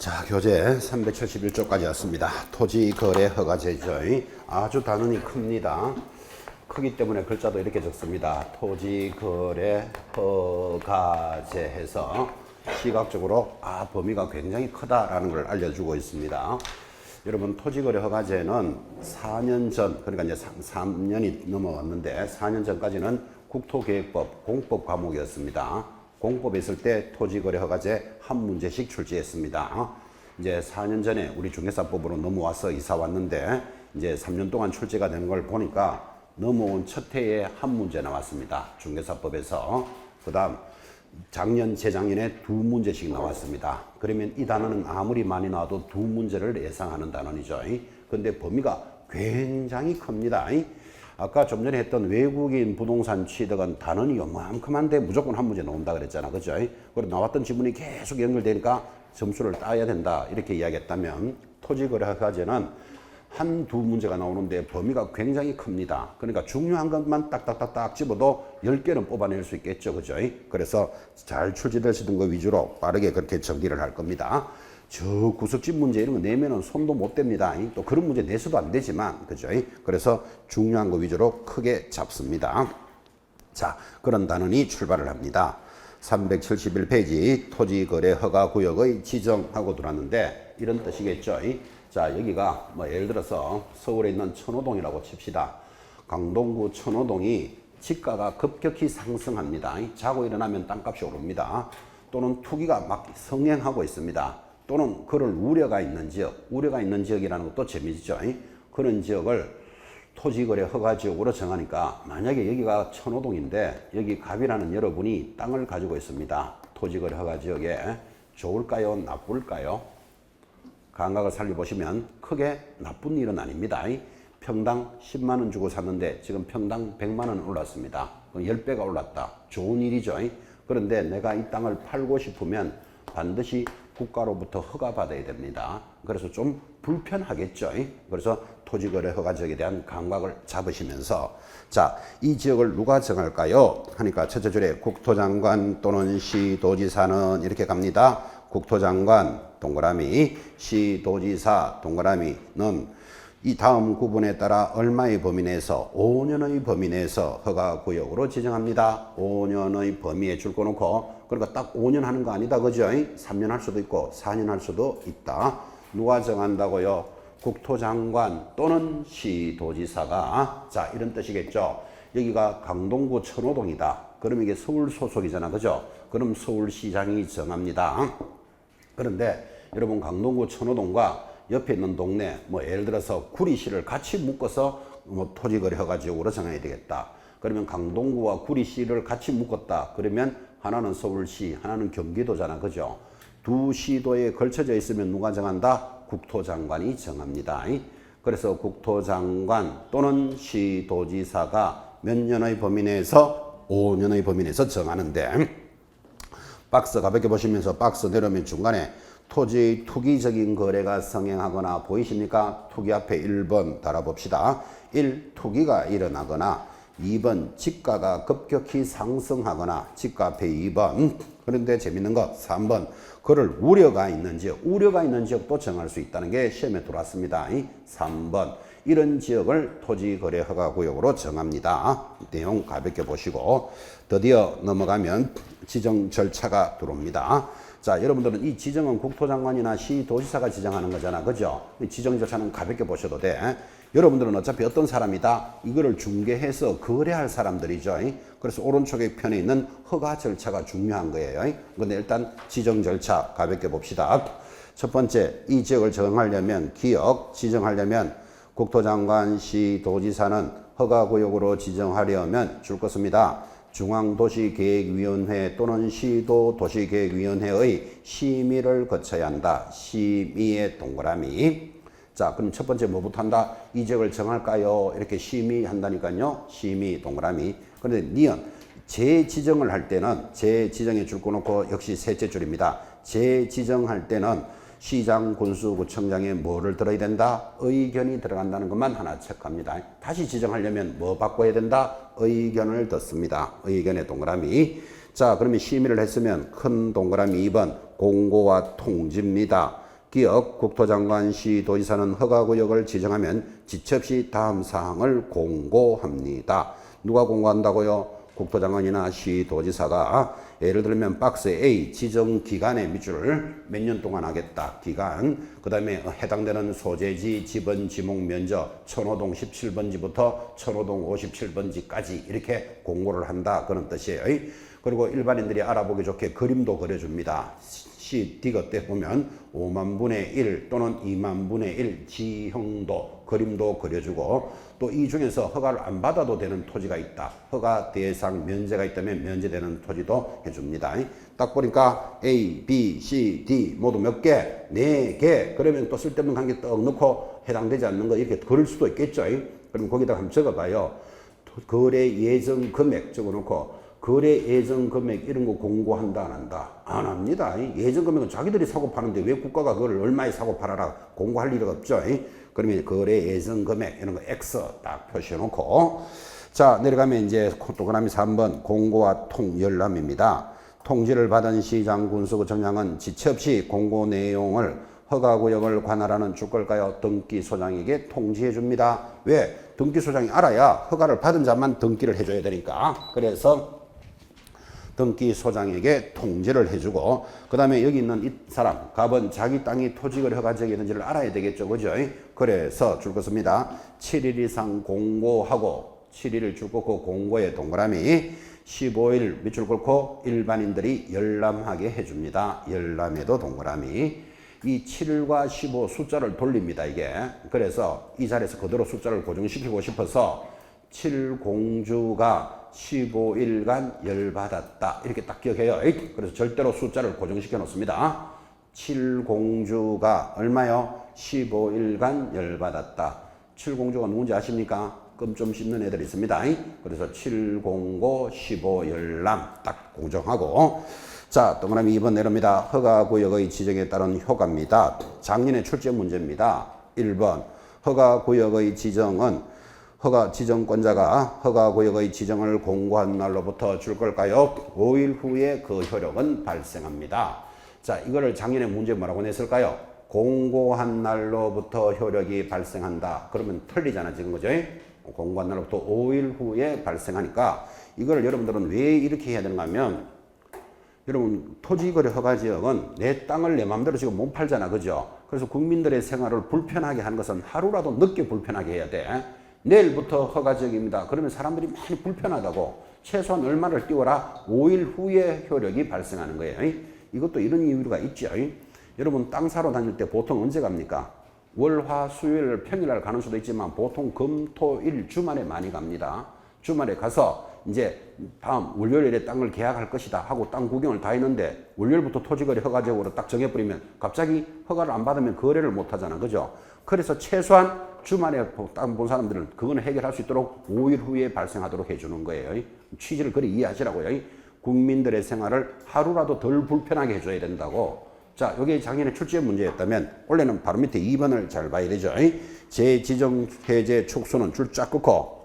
자, 교재 371쪽까지 왔습니다. 토지거래허가제죠. 아주 단원이 큽니다. 크기 때문에 글자도 이렇게 적습니다. 토지거래허가제 해서 시각적으로 범위가 굉장히 크다라는 걸 알려주고 있습니다. 여러분, 토지거래허가제는 4년 전, 그러니까 이제 3년이 넘어왔는데 4년 전까지는 국토계획법 공법 과목이었습니다. 공법에 있을 때 토지거래허가제 한 문제씩 출제했습니다. 이제 4년 전에 우리 중개사법으로 넘어와서 이사 왔는데 이제 3년 동안 출제가 되는 걸 보니까 넘어온 첫 해에 한 문제 나왔습니다. 중개사법에서. 그 다음 작년, 재작년에 두 문제씩 나왔습니다. 그러면 이 단어는 아무리 많이 나와도 두 문제를 예상하는 단어이죠. 근데 범위가 굉장히 큽니다. 아까 좀 전에 했던 외국인 부동산 취득은 단원이 요만큼한데 무조건 한 문제 나온다 그랬잖아. 그죠? 그리고 나왔던 지문이 계속 연결되니까 점수를 따야 된다. 이렇게 이야기했다면 토지거래허가제는 한두 문제가 나오는데 범위가 굉장히 큽니다. 그러니까 중요한 것만 딱딱딱딱 집어도 10개는 뽑아낼 수 있겠죠. 그죠? 그래서 잘 출제되시던 거 위주로 빠르게 그렇게 정리를 할 겁니다. 저 구석집 문제 이런 거 내면은 손도 못 댑니다. 또 그런 문제 내서도 안 되지만, 그죠? 그래서 중요한 거 위주로 크게 잡습니다. 자, 그런 단원이 출발을 합니다. 371페이지 토지거래허가구역의 지정하고 들어왔는데 이런 뜻이겠죠. 자, 여기가 뭐 예를 들어서 서울에 있는 천호동이라고 칩시다. 강동구 천호동이 지가가 급격히 상승합니다. 자고 일어나면 땅값이 오릅니다. 또는 투기가 막 성행하고 있습니다. 또는 그럴 우려가 있는 지역, 우려가 있는 지역이라는 것도 재미있죠. 그런 지역을 토지거래 허가지역으로 정하니까 만약에 여기가 천호동인데 여기 갑이라는 여러분이 땅을 가지고 있습니다. 토지거래 허가지역에 좋을까요? 나쁠까요? 감각을 살려보시면 크게 나쁜 일은 아닙니다. 평당 10만 원 주고 샀는데 지금 평당 100만 원 올랐습니다. 그럼 10배가 올랐다. 좋은 일이죠. 그런데 내가 이 땅을 팔고 싶으면 반드시 국가로부터 허가 받아야 됩니다. 그래서 좀 불편하겠죠. 그래서 토지거래 허가 지역에 대한 감각을 잡으시면서 자, 이 지역을 누가 정할까요? 하니까 첫째 줄에 국토장관 또는 시도지사는 이렇게 갑니다. 국토장관 동그라미 시도지사 동그라미는 이 다음 구분에 따라 얼마의 범위 내에서 5년의 범위 내에서 허가구역으로 지정합니다. 5년의 범위에 줄 거 놓고 그러니까 딱 5년 하는 거 아니다. 그죠? 3년 할 수도 있고 4년 할 수도 있다. 누가 정한다고요? 국토장관 또는 시도지사가. 자, 이런 뜻이겠죠. 여기가 강동구 천호동이다. 그럼 이게 서울 소속이잖아. 그죠? 그럼 서울시장이 정합니다. 그런데 여러분 강동구 천호동과 옆에 있는 동네 뭐 예를 들어서 구리시를 같이 묶어서 뭐 토지거래 허가지역으로 정해야 되겠다. 그러면 강동구와 구리시를 같이 묶었다. 그러면 하나는 서울시, 하나는 경기도잖아. 그죠? 두 시도에 걸쳐져 있으면 누가 정한다? 국토장관이 정합니다. 그래서 국토장관 또는 시도지사가 몇 년의 범위 내에서 5년의 범위 내에서 정하는데 박스 가볍게 보시면서 박스 내려오면 중간에 토지의 투기적인 거래가 성행하거나 보이십니까? 투기 앞에 1번 달아봅시다. 1. 투기가 일어나거나 2번 지가가 급격히 상승하거나 지가 앞에 2번. 그런데 재밌는 거 3번. 그럴 우려가 있는 지역. 우려가 있는 지역도 정할 수 있다는 게 시험에 들어왔습니다. 3번. 이런 지역을 토지거래허가구역으로 정합니다. 내용 가볍게 보시고 드디어 넘어가면 지정 절차가 들어옵니다. 자, 여러분들은 이 지정은 국토장관이나 시도지사가 지정하는 거잖아. 그죠? 지정 절차는 가볍게 보셔도 돼. 여러분들은 어차피 어떤 사람이다? 이거를 중개해서 거래할 사람들이죠. 그래서 오른쪽에 편에 있는 허가 절차가 중요한 거예요. 근데 일단 지정 절차 가볍게 봅시다. 첫 번째, 이 지역을 정하려면 기억, 지정하려면 국토장관, 시도지사는 허가구역으로 지정하려면 줄 것입니다. 중앙도시계획위원회 또는 시도도시계획위원회의 심의를 거쳐야 한다. 심의의 동그라미. 자, 그럼 첫 번째 뭐부터 한다? 이 지역을 정할까요? 이렇게 심의한다니까요. 심의 동그라미. 그런데 니은 재지정을 할 때는 재지정에 줄 거 놓고 역시 셋째 줄입니다. 재지정할 때는 시장, 군수, 구청장에 뭐를 들어야 된다? 의견이 들어간다는 것만 하나 체크합니다. 다시 지정하려면 뭐 바꿔야 된다? 의견을 듣습니다. 의견의 동그라미. 자, 그러면 심의를 했으면 큰 동그라미 2번 공고와 통지입니다. 기역 국토장관 시도지사는 허가구역을 지정하면 지체 없이 다음 사항을 공고합니다. 누가 공고한다고요? 국토장관이나 시도지사가 예를 들면 박스 A 지정 기간의 밑줄을 몇 년 동안 하겠다. 기간. 그 다음에 해당되는 소재지, 지번, 지목, 면적, 천호동 17번지부터 천호동 57번지까지 이렇게 공고를 한다. 그런 뜻이에요. 그리고 일반인들이 알아보기 좋게 그림도 그려줍니다. 디귿 때 보면 5만 분의 1 또는 2만 분의 1 지형도 그림도 그려주고 또 이 중에서 허가를 안 받아도 되는 토지가 있다. 허가 대상 면제가 있다면 면제되는 토지도 해줍니다. 딱 보니까 A, B, C, D 모두 몇 개? 4개. 그러면 또 쓸데없는 관계 떡 넣고 해당되지 않는 거 이렇게 그릴 수도 있겠죠. 그럼 거기다 한번 적어봐요. 거래 예정 금액 적어놓고 거래 예정 금액 이런 거 공고한다 안 한다? 안 합니다. 예정 금액은 자기들이 사고 파는데 왜 국가가 그걸 얼마에 사고 팔아라 공고할 일이 없죠. 그러면 거래 예정 금액 이런 거 X 딱 표시해 놓고 자 내려가면 이제 동그라미 3번 공고와 통열람입니다. 통지를 받은 시장 군수구청장은 지체 없이 공고 내용을 허가구역을 관할하는 주권가요 등기소장에게 통지해 줍니다. 왜? 등기소장이 알아야 허가를 받은 자만 등기를 해줘야 되니까. 그래서 등기소장에게 통지를 해주고 그 다음에 여기 있는 이 사람 갑은 자기 땅이 토지거래 허가지역에 있는지를 알아야 되겠죠. 그죠? 그래서 줄 것입니다. 7일 이상 공고하고 7일을 줄 긋고 공고에 동그라미 15일 밑줄 긋고 일반인들이 열람하게 해줍니다. 열람에도 동그라미 이 7일과 15 숫자를 돌립니다. 이게 그래서 이 자리에서 그대로 숫자를 고정시키고 싶어서 7공주가 15일간 열받았다. 이렇게 딱 기억해요. 그래서 절대로 숫자를 고정시켜 놓습니다. 7공주가 얼마요? 15일간 열받았다. 7공주가 누군지 아십니까? 껌 좀 씹는 애들이 있습니다. 그래서 7공고 15열람 딱 고정하고 자 동그라미 2번 내려옵니다. 허가구역의 지정에 따른 효과입니다. 작년에 출제 문제입니다. 1번 허가구역의 지정은 허가 지정권자가 허가구역의 지정을 공고한 날로부터 줄 걸까요? 5일 후에 그 효력은 발생합니다. 자, 이거를 작년에 문제 뭐라고 냈을까요? 공고한 날로부터 효력이 발생한다. 그러면 틀리잖아, 지금 그죠? 공고한 날로부터 5일 후에 발생하니까 이거를 여러분들은 왜 이렇게 해야 되는가 하면 여러분 토지거래 허가지역은 내 땅을 내 마음대로 지금 못 팔잖아, 그죠? 그래서 국민들의 생활을 불편하게 하는 것은 하루라도 늦게 불편하게 해야 돼. 내일부터 허가지역입니다. 그러면 사람들이 많이 불편하다고 최소한 얼마를 띄워라? 5일 후에 효력이 발생하는 거예요. 이것도 이런 이유가 있죠. 여러분 땅 사러 다닐 때 보통 언제 갑니까? 월, 화, 수요일, 평일날 가는 수도 있지만 보통 금, 토, 일 주말에 많이 갑니다. 주말에 가서 이제 다음 월요일에 땅을 계약할 것이다 하고 땅 구경을 다 했는데 월요일부터 토지거래 허가지역으로 딱 정해버리면 갑자기 허가를 안 받으면 거래를 못 하잖아. 그죠? 그래서 최소한 주말에 땅 본 사람들은 그거는 해결할 수 있도록 5일 후에 발생하도록 해주는 거예요. 취지를 그리 이해하시라고요. 국민들의 생활을 하루라도 덜 불편하게 해줘야 된다고. 자, 여기 작년에 출제 문제였다면 원래는 바로 밑에 2번을 잘 봐야 되죠. 재지정 해제 축소는 줄 쫙 긋고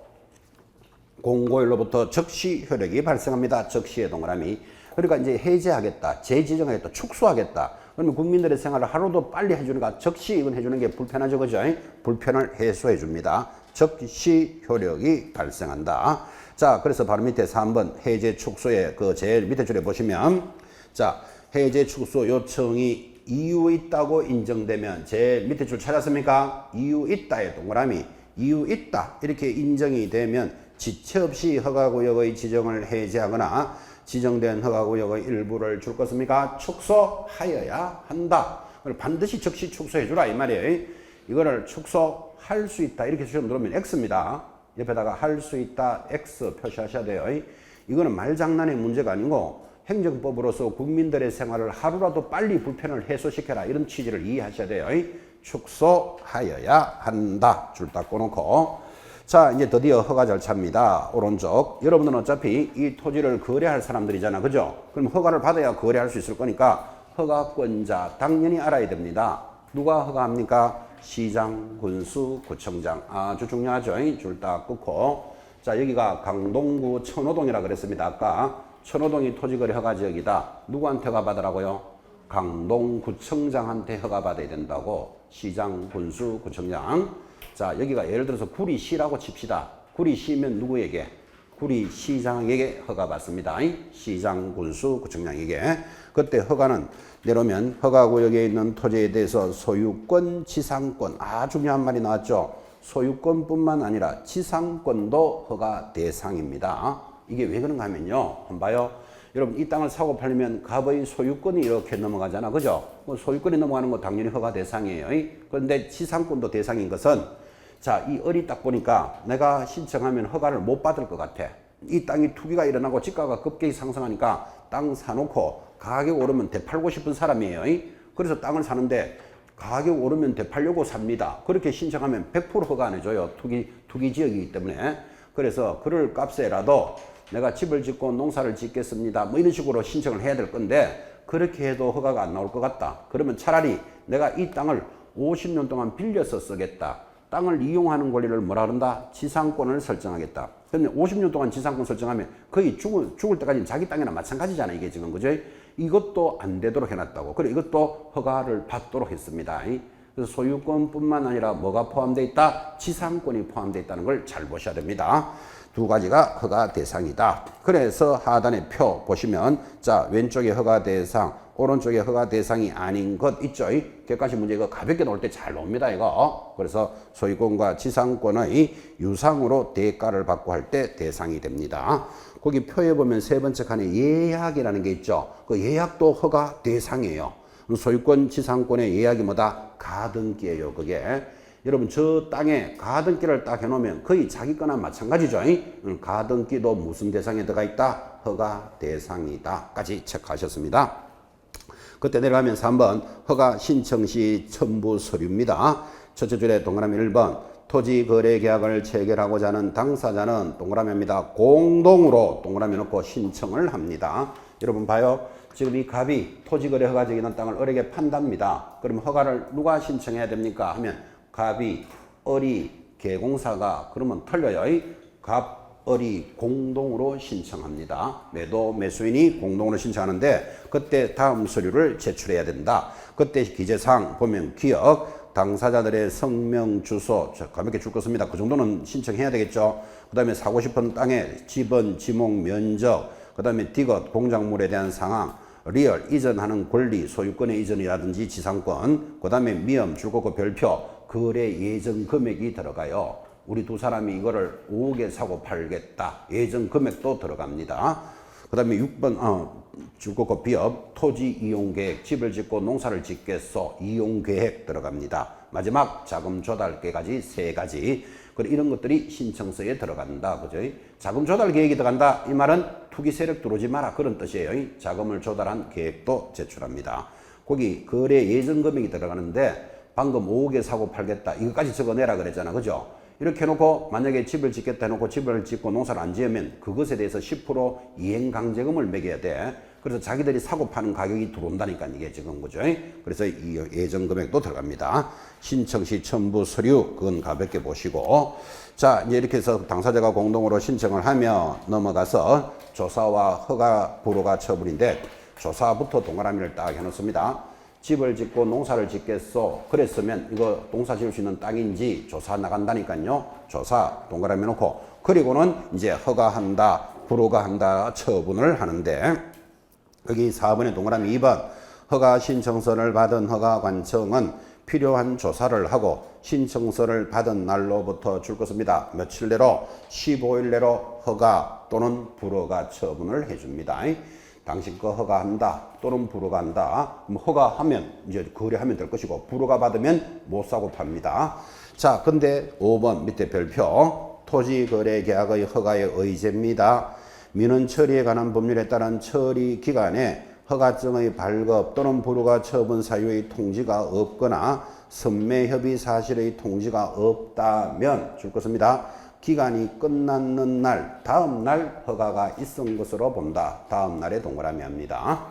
공고일로부터 즉시 효력이 발생합니다. 즉시의 동그라미. 그러니까 이제 해제하겠다, 재지정하겠다, 축소하겠다. 그러면 국민들의 생활을 하루도 빨리 해주니까 즉시 이건 해주는 게 불편하죠, 그죠? 불편을 해소해 줍니다. 즉시 효력이 발생한다. 자, 그래서 바로 밑에 3번 해제 축소의 그 제일 밑에 줄에 보시면 자, 해제 축소 요청이 이유 있다고 인정되면 제일 밑에 줄 찾았습니까? 이유 있다의 동그라미. 이유 있다 이렇게 인정이 되면 지체 없이 허가구역의 지정을 해제하거나 지정된 허가구역의 일부를 줄 것입니까? 축소하여야 한다. 반드시 즉시 축소해 주라 이 말이에요. 이거를 축소할 수 있다 이렇게 시험 들어오면 X입니다. 옆에다가 할 수 있다 X 표시하셔야 돼요. 이거는 말장난의 문제가 아니고 행정법으로서 국민들의 생활을 하루라도 빨리 불편을 해소시켜라 이런 취지를 이해하셔야 돼요. 축소하여야 한다. 줄 딱 꺼놓고 자 이제 드디어 허가 절차입니다. 오른쪽 여러분들은 어차피 이 토지를 거래할 사람들이잖아, 그죠? 그럼 허가를 받아야 거래할 수 있을 거니까 허가권자 당연히 알아야 됩니다. 누가 허가합니까? 시장, 군수, 구청장. 아주 중요하죠. 줄 딱 끊고 자 여기가 강동구 천호동이라 그랬습니다. 아까 천호동이 토지거래 허가지역이다. 누구한테 허가 받으라고요? 강동구청장한테 허가받아야 된다고. 시장, 군수, 구청장. 자, 여기가 예를 들어서 구리시라고 칩시다. 구리시면 누구에게? 구리시장에게 허가받습니다. 시장, 군수, 구청장에게. 그때 허가는 내려오면 허가구역에 있는 토지에 대해서 소유권, 지상권. 중요한 말이 나왔죠. 소유권뿐만 아니라 지상권도 허가 대상입니다. 이게 왜 그런가 하면요. 한번 봐요. 여러분, 이 땅을 사고 팔리면 갑의 소유권이 이렇게 넘어가잖아. 그죠? 소유권이 넘어가는 거 당연히 허가 대상이에요. 그런데 지상권도 대상인 것은, 자, 이 을이 딱 보니까 내가 신청하면 허가를 못 받을 것 같아. 이 땅이 투기가 일어나고 지가가 급격히 상승하니까 땅 사놓고 가격 오르면 되팔고 싶은 사람이에요. 그래서 땅을 사는데 가격 오르면 되팔려고 삽니다. 그렇게 신청하면 100% 허가 안 해줘요. 투기 지역이기 때문에. 그래서 그럴 값에라도 내가 집을 짓고 농사를 짓겠습니다. 뭐 이런 식으로 신청을 해야 될 건데, 그렇게 해도 허가가 안 나올 것 같다. 그러면 차라리 내가 이 땅을 50년 동안 빌려서 쓰겠다. 땅을 이용하는 권리를 뭐라 그런다? 지상권을 설정하겠다. 그러면 50년 동안 지상권 설정하면 거의 죽을 때까지는 자기 땅이나 마찬가지잖아. 이게 지금, 그죠? 이것도 안 되도록 해놨다고. 그래, 이것도 허가를 받도록 했습니다. 그래서 소유권뿐만 아니라 뭐가 포함되어 있다? 지상권이 포함되어 있다는 걸 잘 보셔야 됩니다. 두 가지가 허가 대상이다. 그래서 하단의 표 보시면, 자, 왼쪽에 허가 대상, 오른쪽에 허가 대상이 아닌 것 있죠. 객관식 문제 이거 가볍게 나올 때 잘 나옵니다. 이거. 그래서 소유권과 지상권의 유상으로 대가를 받고 할 때 대상이 됩니다. 거기 표에 보면 세 번째 칸에 예약이라는 게 있죠. 그 예약도 허가 대상이에요. 소유권, 지상권의 예약이 뭐다? 가등기예요. 그게. 여러분, 저 땅에 가등기를 딱 해놓으면 거의 자기 거나 마찬가지죠. 가등기도 무슨 대상에 들어가 있다? 허가 대상이다. 까지 체크하셨습니다. 그때 내려가면서 한번 허가 신청 시 첨부 서류입니다. 첫째 줄에 동그라미 1번, 토지 거래 계약을 체결하고자 하는 당사자는 동그라미입니다. 공동으로 동그라미 놓고 신청을 합니다. 여러분 봐요. 지금 이 갑이 토지 거래 허가지에 있는 땅을 을에게 판답니다. 그럼 허가를 누가 신청해야 됩니까? 하면 갑이, 을이, 개공사가. 그러면 틀려요. 갑, 을이 공동으로 신청합니다. 매도, 매수인이 공동으로 신청하는데, 그때 다음 서류를 제출해야 된다. 그때 기재사항 보면 기억, 당사자들의 성명, 주소, 가볍게 줄 거 씁니다. 그 정도는 신청해야 되겠죠. 그 다음에 사고 싶은 땅의 지번, 지목, 면적, 그 다음에 디귿, 공작물에 대한 상황, 리얼, 이전하는 권리, 소유권의 이전이라든지 지상권, 그 다음에 미엄, 줄거고 별표, 거래 예정 금액이 들어가요. 우리 두 사람이 이거를 5억에 사고 팔겠다. 예정 금액도 들어갑니다. 그 다음에 6번, 줄거고 비업, 토지 이용 계획, 집을 짓고 농사를 짓겠소. 이용 계획 들어갑니다. 마지막 자금 조달 계획까지 세 가지. 그리고 이런 것들이 신청서에 들어간다. 그죠? 자금 조달 계획이 들어간다. 이 말은 투기 세력 들어오지 마라. 그런 뜻이에요. 자금을 조달한 계획도 제출합니다. 거기 거래 예정 금액이 들어가는데, 방금 5억에 사고 팔겠다. 이것까지 적어내라 그랬잖아. 그죠? 이렇게 해놓고 만약에 집을 짓겠다 해놓고 집을 짓고 농사를 안 지으면 그것에 대해서 10% 이행강제금을 매겨야 돼. 그래서 자기들이 사고 파는 가격이 들어온다니까 이게 지금, 그죠? 그래서 이 예정금액도 들어갑니다. 신청 시 첨부 서류, 그건 가볍게 보시고. 자, 이제 이렇게 해서 당사자가 공동으로 신청을 하며 넘어가서 조사와 허가 불허가 처분인데, 조사부터 동그라미를 딱 해놓습니다. 집을 짓고 농사를 짓겠소. 그랬으면 이거 농사 지을 수 있는 땅인지 조사 나간다니까요. 조사 동그라미 놓고, 그리고는 이제 허가한다, 불허가한다 처분을 하는데, 여기 4번에 동그라미 2번, 허가 신청서를 받은 허가관청은 필요한 조사를 하고 신청서를 받은 날로부터 줄 것입니다. 며칠 내로? 15일 내로 허가 또는 불허가 처분을 해줍니다. 당신 거 허가한다 또는 불허가한다. 허가하면 이제 거래하면 될 것이고, 불허가 받으면 못 사고 팝니다. 자, 근데 5번 밑에 별표, 토지 거래 계약의 허가의 의제입니다. 민원 처리에 관한 법률에 따른 처리 기간에 허가증의 발급 또는 불허가 처분 사유의 통지가 없거나 선매 협의 사실의 통지가 없다면 줄 것입니다. 기간이 끝났는 날, 다음 날 허가가 있은 것으로 본다. 다음 날에 동그라미 합니다.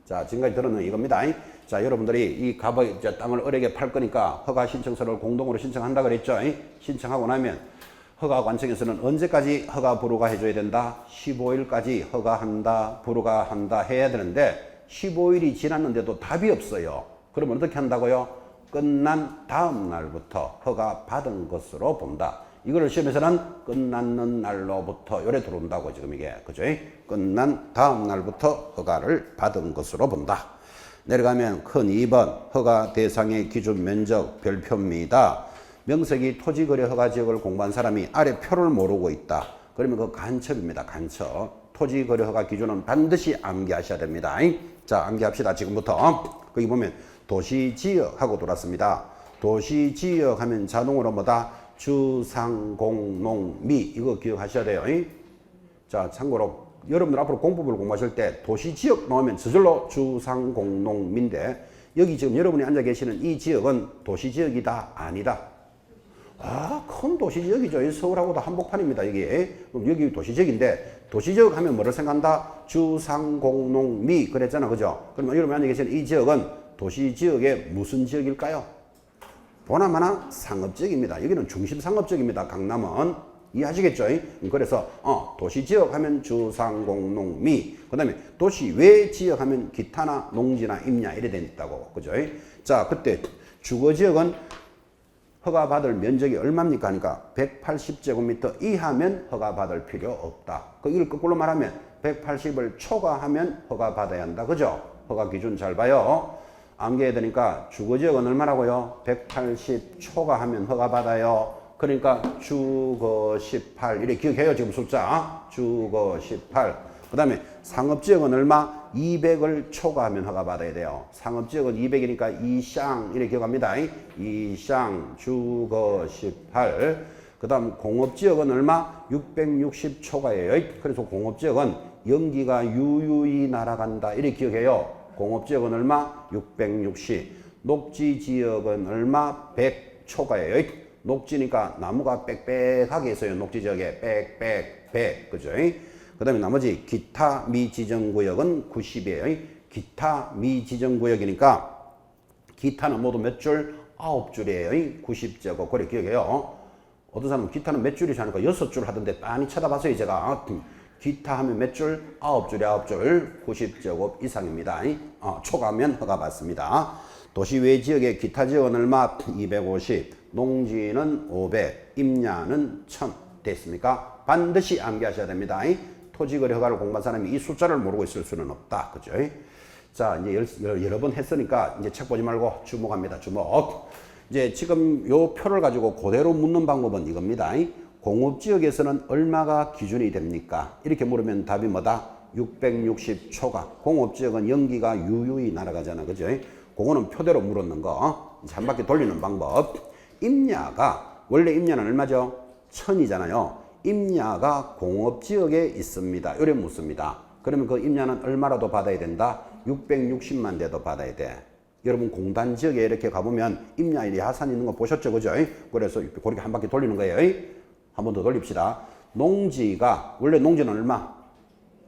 자, 지금까지 들었는 이겁니다. 자, 여러분들이 이 갑의 땅을 을에게 팔 거니까 허가 신청서를 공동으로 신청한다 그랬죠. 신청하고 나면 허가관청에서는 언제까지 허가 불허가 해줘야 된다? 15일까지 허가한다, 불허가한다 해야 되는데, 15일이 지났는데도 답이 없어요. 그러면 어떻게 한다고요? 끝난 다음 날부터 허가 받은 것으로 본다. 이거를 시험에서는 끝났는 날로부터 요래 들어온다고 지금 이게. 그죠? 끝난 다음 날부터 허가를 받은 것으로 본다. 내려가면 큰 2번 허가 대상의 기준 면적 별표입니다. 명색이 토지거래 허가지역을 공부한 사람이 아래 표를 모르고 있다. 그러면 그 간첩입니다. 간첩. 토지거래 허가 기준은 반드시 암기하셔야 됩니다. 자, 암기합시다. 지금부터. 거기 보면 도시지역하고 돌았습니다. 도시지역 하면 자동으로 뭐다? 주상공농미 이거 기억하셔야 돼요. 자, 참고로 여러분들 앞으로 공법을 공부하실 때 도시지역 나오면 저절로 주상공농미인데 여기 지금 여러분이 앉아 계시는 이 지역은 도시지역이다? 아니다? 아, 큰 도시지역이죠. 서울하고도 한복판입니다. 이게. 그럼 여기 도시지역인데 도시지역 하면 뭐를 생각한다? 주상공농미 그랬잖아. 그죠? 그러면 여러분이 앉아 계시는 이 지역은 도시지역의 무슨 지역일까요? 보나마나 상업지역입니다. 여기는 중심상업지역입니다. 강남은. 이해하시겠죠? 그래서 도시지역 하면 주상공농미 그 다음에 도시외지역 하면 기타나 농지나 임야 이래 돼 있다고. 그죠? 자, 그때 주거지역은 허가받을 면적이 얼마입니까? 하니까 180제곱미터 이하면 허가받을 필요 없다. 이걸 거꾸로 말하면 180을 초과하면 허가받아야 한다. 그죠? 허가 기준 잘 봐요. 암기해야 되니까 주거지역은 얼마라고요? 180 초과하면 허가받아요. 그러니까 주거 18 이렇게 기억해요. 지금 숫자 주거 18. 그 다음에 상업지역은 얼마? 200을 초과하면 허가받아야 돼요. 상업지역은 200이니까 이쌍 이렇게 기억합니다. 이쌍 주거 18. 그 다음 공업지역은 얼마? 660 초과예요. 그래서 공업지역은 연기가 유유히 날아간다 이렇게 기억해요. 공업지역은 얼마? 660. 녹지지역은 얼마? 100 초과예요. 녹지니까 나무가 빽빽하게 있어요. 녹지지역에 빽빽 100. 그죠? 그 다음에 나머지 기타 미지정구역은 90이에요. 기타 미지정구역이니까 기타는 모두 몇 줄? 9줄이에요. 90제곱. 그래 기억해요. 어떤 사람은 기타는 몇 줄이지 하니까 6줄 하던데 많이 쳐다봤어요. 제가. 기타 하면 몇 줄? 9줄이 9줄. 90제곱 이상입니다. 초과하면 허가받습니다. 도시 외 지역의 기타 지역은 얼마? 250. 농지는 500. 임야는 1000. 됐습니까? 반드시 암기하셔야 됩니다. 토지거래 허가를 공부한 사람이 이 숫자를 모르고 있을 수는 없다. 그죠? 자, 이제 여러 번 했으니까 이제 책 보지 말고 주목합니다. 주목. 이제 지금 요 표를 가지고 그대로 묻는 방법은 이겁니다. 공업지역에서는 얼마가 기준이 됩니까? 이렇게 물으면 답이 뭐다? 660 초과. 공업지역은 연기가 유유히 날아가잖아. 그죠? 그거는 표대로 물었는 거. 이제 한 바퀴 돌리는 방법. 임야가, 원래 임야는 얼마죠? 1000이잖아요. 임야가 공업지역에 있습니다. 이래 묻습니다. 그러면 그 임야는 얼마라도 받아야 된다? 660만 대도 받아야 돼. 여러분 공단지역에 이렇게 가보면 임야에 하산 있는 거 보셨죠? 그죠? 그래서 그렇게 한 바퀴 돌리는 거예요. 한 번 더 돌립시다. 농지가, 원래 농지는 얼마?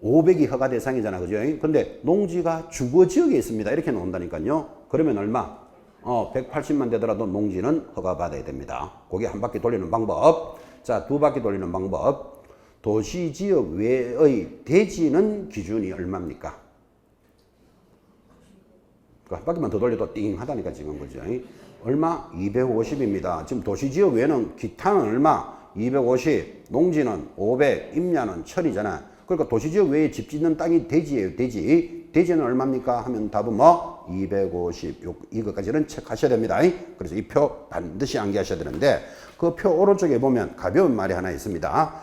500이 허가 대상이잖아. 그죠? 근데 농지가 주거지역에 있습니다. 이렇게 나온다니까요. 그러면 얼마? 180만 되더라도 농지는 허가받아야 됩니다. 그게 한 바퀴 돌리는 방법. 자, 두 바퀴 돌리는 방법. 도시지역 외의 대지는 기준이 얼마입니까? 한 바퀴만 더 돌려도 띵 하다니까 지금. 그죠? 얼마? 250입니다. 지금 도시지역 외에는 기타는 얼마? 250, 농지는 500, 임야는 1000이잖아. 그러니까 도시지역 외에 집 짓는 땅이 대지예요. 대지. 대지는 얼마입니까? 하면 답은 뭐? 250. 이것까지는 체크하셔야 됩니다. 그래서 이 표 반드시 암기하셔야 되는데 그 표 오른쪽에 보면 가벼운 말이 하나 있습니다.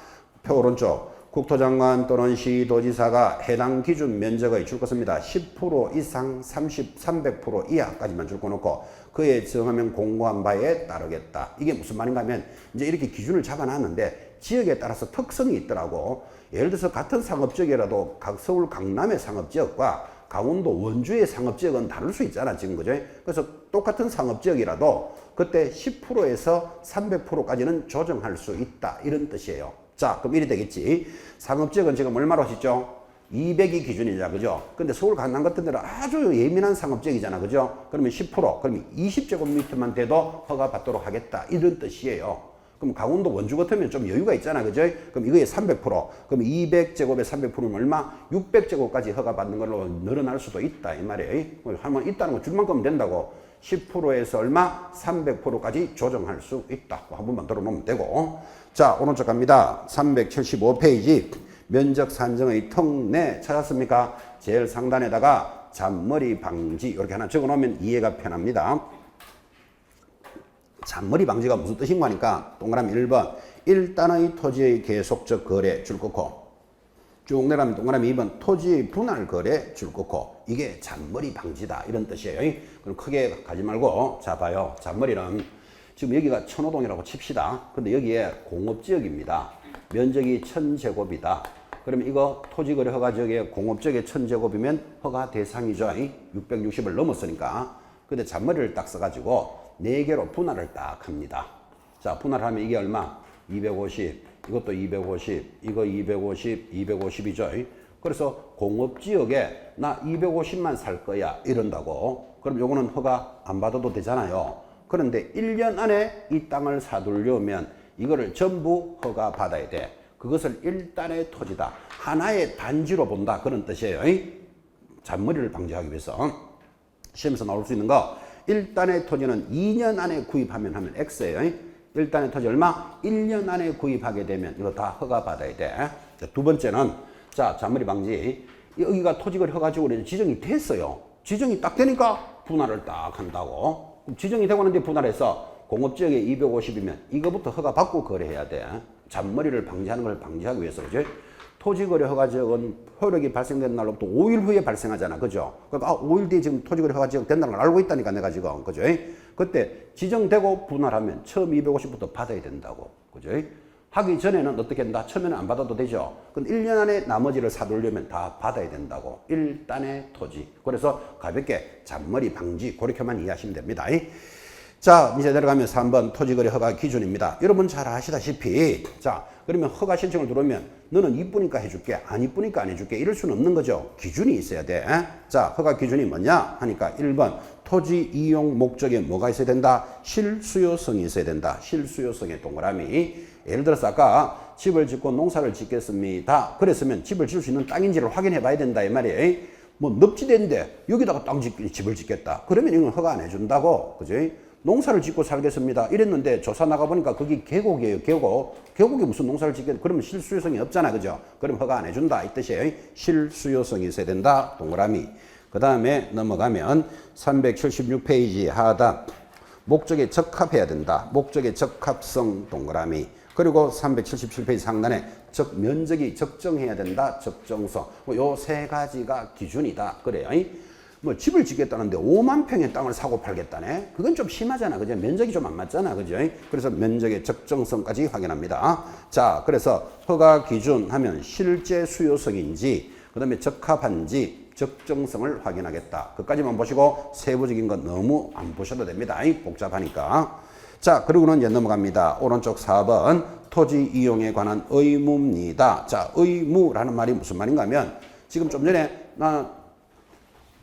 표 오른쪽. 국토장관 또는 시도지사가 해당 기준 면적의 줄 것입니다. 10% 이상 30, 300% 이하까지만 줄 거놓고 그에 정하면 공고한 바에 따르겠다. 이게 무슨 말인가 하면 이제 이렇게 기준을 잡아놨는데 지역에 따라서 특성이 있더라고. 예를 들어서 같은 상업지역이라도 서울 강남의 상업지역과 강원도 원주의 상업지역은 다를 수 있잖아. 지금 그죠? 그래서 똑같은 상업지역이라도 그때 10%에서 300%까지는 조정할 수 있다. 이런 뜻이에요. 자, 그럼 이리 되겠지. 상업지역은 지금 얼마로 하시죠? 200이 기준이자, 그죠? 근데 서울 강남 같은 데는 아주 예민한 상업지역이잖아, 그죠? 그러면 10%, 그러면 20제곱미터만 돼도 허가 받도록 하겠다. 이런 뜻이에요. 그럼 강원도 원주 같으면 좀 여유가 있잖아. 그죠? 그럼 이거에 300%. 그럼 200제곱에 300%면 얼마? 600제곱까지 허가받는 걸로 늘어날 수도 있다. 이 말이에요. 하면 있다는 거 줄만큼 된다고. 10%에서 얼마? 300%까지 조정할 수 있다. 한 번만 들어놓으면 되고. 자, 오른쪽 갑니다. 375페이지. 면적 산정의 특례 찾았습니까? 제일 상단에다가 잔머리 방지 이렇게 하나 적어 놓으면 이해가 편합니다. 잔머리 방지가 무슨 뜻인가 하니까 동그라미 1번 일단의 토지의 계속적 거래 줄 긋고 쭉 내려가면 동그라미 2번 토지의 분할 거래 줄 긋고 이게 잔머리 방지다 이런 뜻이에요. 그럼 크게 가지 말고 자 봐요. 잔머리는 지금 여기가 천호동이라고 칩시다. 근데 여기에 공업지역입니다. 면적이 1000제곱이다. 그러면 이거 토지거래 허가지역에 공업지역에 1000제곱이면 허가 대상이죠. 660을 넘었으니까. 근데 잔머리를 딱 써가지고 4개로 분할을 딱 합니다. 자, 분할하면 이게 얼마? 250, 이것도 250, 이거 250, 250이죠. 그래서 공업지역에 나 250만 살 거야 이런다고. 그럼 요거는 허가 안 받아도 되잖아요. 그런데 1년 안에 이 땅을 사두려면 이거를 전부 허가 받아야 돼. 그것을 일단의 토지다. 하나의 단지로 본다. 그런 뜻이에요. 잔머리를 방지하기 위해서. 시험에서 나올 수 있는 거. 일단의 토지는 2년 안에 구입하면 하면 X예요. 일단의 토지 얼마? 1년 안에 구입하게 되면 이거 다 허가 받아야 돼. 자, 두 번째는 자, 잔머리 방지. 여기가 토지거래 허가지역으로 지정이 됐어요. 지정이 딱 되니까 분할을 딱 한다고. 지정이 되고 나는데 분할해서 공업지역에 250이면 이거부터 허가 받고 거래해야 돼. 잔머리를 방지하는 걸 방지하기 위해서. 그죠? 토지거래 허가지역은 효력이 발생된 날로부터 5일 후에 발생하잖아. 그죠? 그러니까 5일 뒤에 지금 토지거래 허가지역 된다는 걸 알고 있다니까 내가 지금. 그죠? 그때 지정되고 분할하면 처음 250부터 받아야 된다고. 그죠? 하기 전에는 어떻게 한다? 처음에는 안 받아도 되죠. 근데 1년 안에 나머지를 사두려면 다 받아야 된다고. 일단의 토지. 그래서 가볍게 잔머리 방지 그렇게만 이해하시면 됩니다. 자, 이제 내려가면 3번 토지거래 허가 기준입니다. 여러분 잘 아시다시피 자, 그러면 허가 신청을 들어오면 너는 이쁘니까 해줄게, 안 이쁘니까 안 해줄게 이럴 수는 없는 거죠. 기준이 있어야 돼. 자, 허가 기준이 뭐냐 하니까 1번 토지 이용 목적에 뭐가 있어야 된다? 실수요성이 있어야 된다. 실수요성의 동그라미. 예를 들어서 아까 집을 짓고 농사를 짓겠습니다. 그랬으면 집을 지을 수 있는 땅인지를 확인해 봐야 된다 이 말이에요. 뭐 늪지대인데 여기다가 집을 짓겠다. 그러면 이건 허가 안 해준다고. 그죠? 농사를 짓고 살겠습니다. 이랬는데 조사 나가보니까 거기 계곡이에요. 계곡에 무슨 농사를 짓겠다. 그러면 실수요성이 없잖아. 그죠? 그럼 허가 안 해준다. 이 뜻이에요. 실수요성이 있어야 된다. 동그라미. 그 다음에 넘어가면 376페이지 하단. 목적에 적합해야 된다. 목적의 적합성 동그라미. 그리고 377페이지 상단에 면적이 적정해야 된다. 적정성. 요 세 가지가 기준이다. 그래요. 뭐 집을 짓겠다는데 5만 평의 땅을 사고 팔겠다네. 그건 좀 심하잖아. 그죠? 면적이 좀 안 맞잖아. 그죠? 그래서 면적의 적정성까지 확인합니다. 자, 그래서 허가 기준 하면 실제 수요성인지, 그 다음에 적합한지, 적정성을 확인하겠다. 그까지만 보시고 세부적인 건 너무 안 보셔도 됩니다. 복잡하니까. 자, 그리고는 이제 넘어갑니다. 오른쪽 4번 토지 이용에 관한 의무입니다. 자, 의무라는 말이 무슨 말인가 하면 지금 좀 전에 나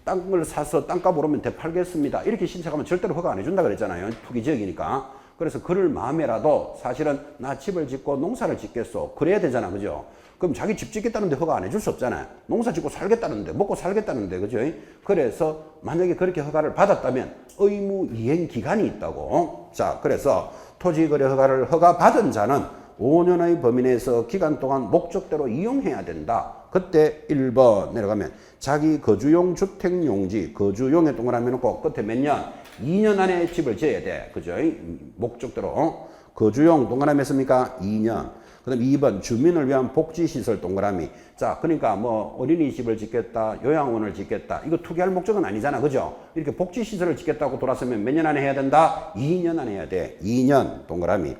땅을 사서 땅값 오르면 되팔겠습니다. 이렇게 신청하면 절대로 허가 안 해준다 그랬잖아요. 투기지역이니까. 그래서 그럴 마음에라도 사실은 나 집을 짓고 농사를 짓겠어. 그래야 되잖아. 그죠? 그럼 자기 집 짓겠다는데 허가 안 해줄 수 없잖아요. 농사 짓고 살겠다는데, 먹고 살겠다는데, 그죠? 그래서 만약에 그렇게 허가를 받았다면 의무 이행 기간이 있다고. 자, 그래서 토지거래 허가를 허가받은 자는 5년의 범위 내에서 기간 동안 목적대로 이용해야 된다. 그때 1번 내려가면 자기 거주용 주택용지, 거주용에 동그라미 놓고 끝에 몇 년? 2년 안에 집을 지어야 돼. 그죠? 목적대로. 거주용 동그라미 했습니까? 2년. 그 다음 2번 주민을 위한 복지시설 동그라미. 자, 그러니까 뭐 어린이집을 짓겠다, 요양원을 짓겠다. 이거 투기할 목적은 아니잖아. 그죠? 이렇게 복지시설을 짓겠다고 돌았으면 몇 년 안에 해야 된다? 2년 안에 해야 돼. 2년 동그라미.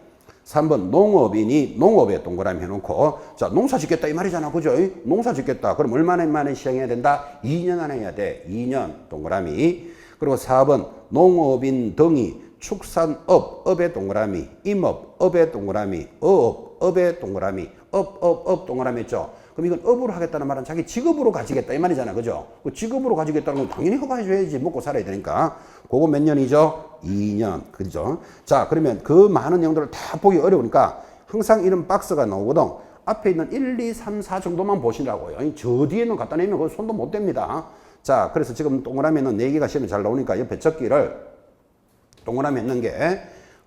3번 농업인이 농업에 동그라미 해놓고 자, 농사 짓겠다 이 말이잖아. 그죠? 농사 짓겠다. 그럼 얼마나 만에 시행해야 된다? 2년 안에 해야 돼. 2년 동그라미. 그리고 4번 농업인 등이 축산업, 업의 동그라미, 임업, 업의 동그라미, 어업, 업의 동그라미, 업 동그라미 했죠. 그럼 이건 업으로 하겠다는 말은 자기 직업으로 가지겠다 이 말이잖아. 그죠? 그 직업으로 가지겠다는 건 당연히 허가해줘야지. 먹고 살아야 되니까. 그거 몇 년이죠? 2년. 그죠? 자, 그러면 그 많은 내용들을 다 보기 어려우니까 항상 이런 박스가 나오거든. 앞에 있는 1, 2, 3, 4 정도만 보시라고요. 저 뒤에는 갖다 내면 그 손도 못 댑니다. 자, 그래서 지금 동그라미는 4개가 시험에 잘 나오니까 옆에 적기를 동그라미 했는 게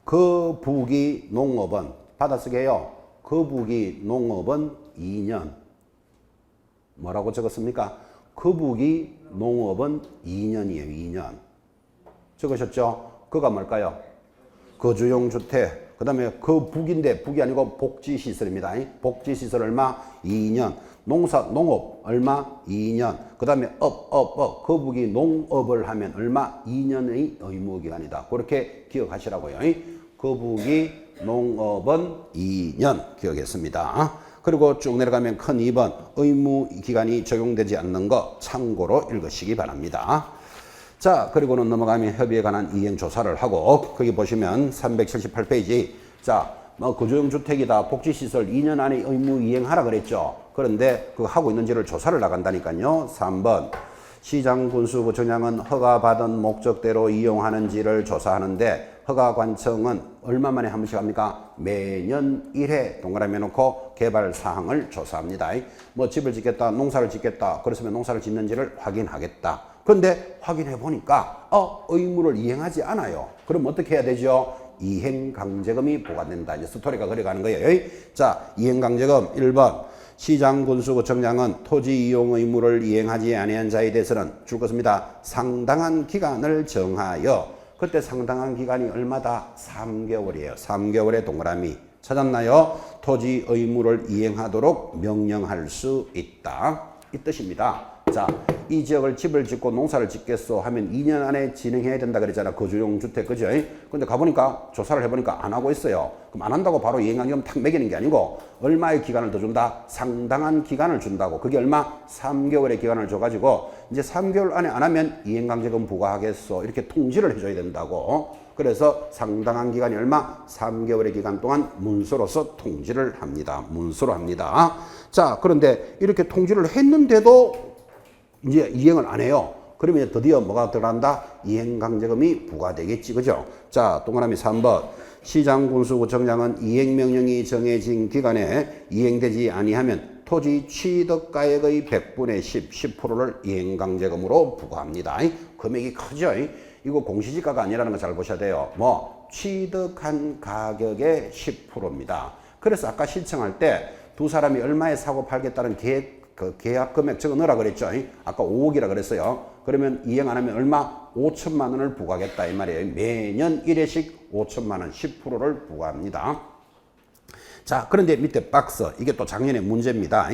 거북이 농업은 받아쓰게요. 거북이 농업은 2년. 뭐라고 적었습니까? 거북이 농업은 2년이에요. 2년. 적으셨죠? 그가 뭘까요? 거주용 주택. 그 다음에 거북인데 북이 아니고 복지시설입니다. 복지시설 얼마? 2년. 농업 얼마? 2년. 그 다음에 업. 거북이 농업을 하면 얼마? 2년의 의무기간이다. 그렇게 기억하시라고요. 거북이 농업은 2년 기억했습니다. 그리고 쭉 내려가면 큰 2번 의무기간이 적용되지 않는 거 참고로 읽으시기 바랍니다. 자, 그리고는 넘어가면 협의에 관한 이행조사를 하고 거기 보시면 378페이지 자, 거주용 주택이다. 복지시설 2년 안에 의무 이행하라 그랬죠. 그런데 그 하고 있는지를 조사를 나간다니까요. 3번 시장군수구청장은 허가받은 목적대로 이용하는지를 조사하는데 허가관청은 얼마 만에 한 번씩 합니까? 매년 1회 동그라미 해놓고 개발사항을 조사합니다. 뭐 집을 짓겠다, 농사를 짓겠다. 그렇으면 농사를 짓는지를 확인하겠다. 그런데 확인해 보니까 의무를 이행하지 않아요. 그럼 어떻게 해야 되죠? 이행강제금이 부과된다. 이제 스토리가 그려가는 거예요. 자, 이행강제금 1번 시장군수구청장은 토지 이용 의무를 이행하지 아니한 자에 대해서는 줄 것입니다. 상당한 기간을 정하여 그때 상당한 기간이 얼마다? 3개월이에요. 3개월의 동그라미 찾았나요? 토지 의무를 이행하도록 명령할 수 있다. 이 뜻입니다. 자, 이 지역을 집을 짓고 농사를 짓겠소 하면 2년 안에 진행해야 된다 그랬잖아. 거주용 주택, 그죠? 근데 가보니까 조사를 해보니까 안 하고 있어요. 그럼 안 한다고 바로 이행강제금 탁 매기는 게 아니고 얼마의 기간을 더 준다? 상당한 기간을 준다고. 그게 얼마? 3개월의 기간을 줘가지고 이제 3개월 안에 안 하면 이행강제금 부과하겠소. 이렇게 통지를 해줘야 된다고. 그래서 상당한 기간이 얼마? 3개월의 기간 동안 문서로서 통지를 합니다. 문서로 합니다. 자, 그런데 이렇게 통지를 했는데도 이제 이행을 안 해요. 그러면 드디어 뭐가 들어간다? 이행강제금이 부과되겠지. 그죠? 자, 동그라미 3번. 시장군수구청장은 이행명령이 정해진 기간에 이행되지 아니하면 토지 취득가액의 100분의 10%를 이행강제금으로 부과합니다. 금액이 크죠? 이거 공시지가가 아니라는 거 잘 보셔야 돼요. 뭐 취득한 가격의 10%입니다. 그래서 아까 신청할 때 두 사람이 얼마에 사고 팔겠다는 계약 금액 적어 넣으라 그랬죠. 아까 5억이라 그랬어요. 그러면 이행 안 하면 얼마? 5천만 원을 부과하겠다 이 말이에요. 매년 1회씩 5천만 원 10%를 부과합니다. 자, 그런데 밑에 박스 이게 또 작년에 문제입니다.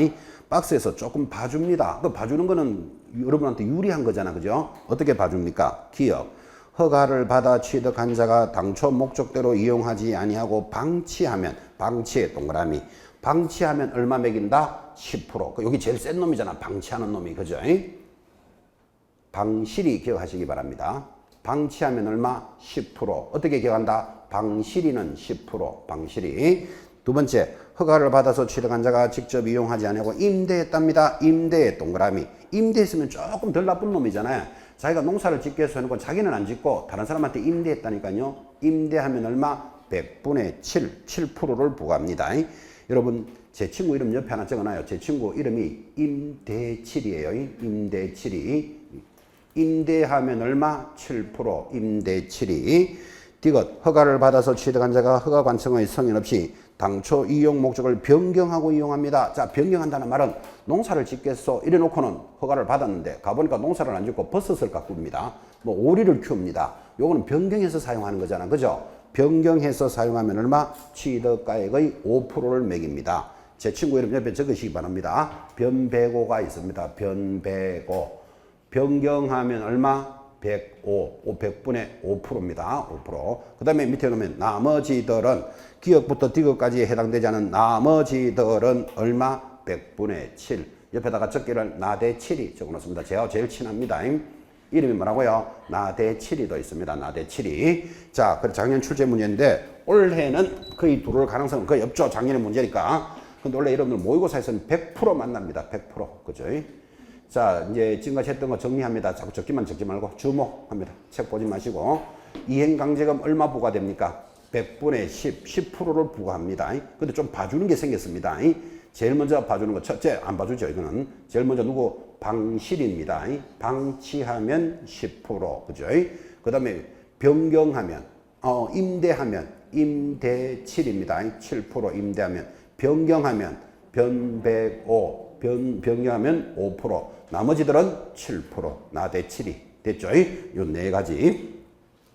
박스에서 조금 봐줍니다. 그 봐주는 거는 여러분한테 유리한 거잖아. 그죠? 어떻게 봐줍니까? 기억. 허가를 받아 취득한 자가 당초 목적대로 이용하지 아니하고 방치하면 방치의 동그라미. 방치하면 얼마 매긴다? 10%. 여기 제일 센 놈이잖아. 방치하는 놈이. 그죠? 방실이 기억하시기 바랍니다. 방치하면 얼마? 10%. 어떻게 기억한다? 방실이는 10%. 방실이. 두 번째, 허가를 받아서 취득한 자가 직접 이용하지 않고 임대했답니다. 임대의 동그라미. 임대했으면 조금 덜 나쁜 놈이잖아요. 자기가 농사를 짓게 해서 해놓고 자기는 안 짓고 다른 사람한테 임대했다니까요. 임대하면 얼마? 100분의 7, 7%를 부과합니다. 여러분, 제 친구 이름 옆에 하나 적어놔요. 제 친구 이름이 임대칠이에요. 임대칠이. 임대하면 얼마? 7%. 임대칠이. 디귿. 허가를 받아서 취득한 자가 허가관청의 승인 없이 당초 이용 목적을 변경하고 이용합니다. 자, 변경한다는 말은 농사를 짓겠어 이래 놓고는 허가를 받았는데 가보니까 농사를 안 짓고 버섯을 가꿉니다. 뭐 오리를 키웁니다. 요거는 변경해서 사용하는 거잖아. 그죠? 변경해서 사용하면 얼마? 취득가액의 5%를 매깁니다. 제 친구 이름 옆에 적으시기 바랍니다. 변배고가 있습니다. 변배고. 변경하면 얼마? 105, 100분의 5%입니다. 5%. 그 다음에 밑에 보면 나머지들은 기억부터 디귿까지 해당되지 않은 나머지들은 얼마? 100분의 7. 옆에다가 적기를 나대 7이 적어놓습니다. 제가 제일 친합니다. 이름이 뭐라고요? 나대 7이 더 있습니다. 나대 7이. 자, 그 작년 출제 문제인데 올해는 거의 들어올 가능성은 거의 없죠. 작년의 문제니까. 근데 원래 여러분들 모의고사에서는 100% 만납니다. 100%. 그죠? 자, 이제 지금까지 했던 거 정리합니다. 자꾸 적기만 적지 말고 주목합니다. 책 보지 마시고. 이행강제금 얼마 부과됩니까? 100분의 10, 10%를 부과합니다. 근데 좀 봐주는 게 생겼습니다. 제일 먼저 봐주는 거 첫째 안 봐주죠. 이거는 제일 먼저 누구? 방실입니다. 방치하면 10%, 그죠? 그 다음에 변경하면 임대하면 임대칠입니다. 7% 임대하면 변경하면 변경하면 5%, 나머지들은 7%, 나대 7이 됐죠? 이 네 가지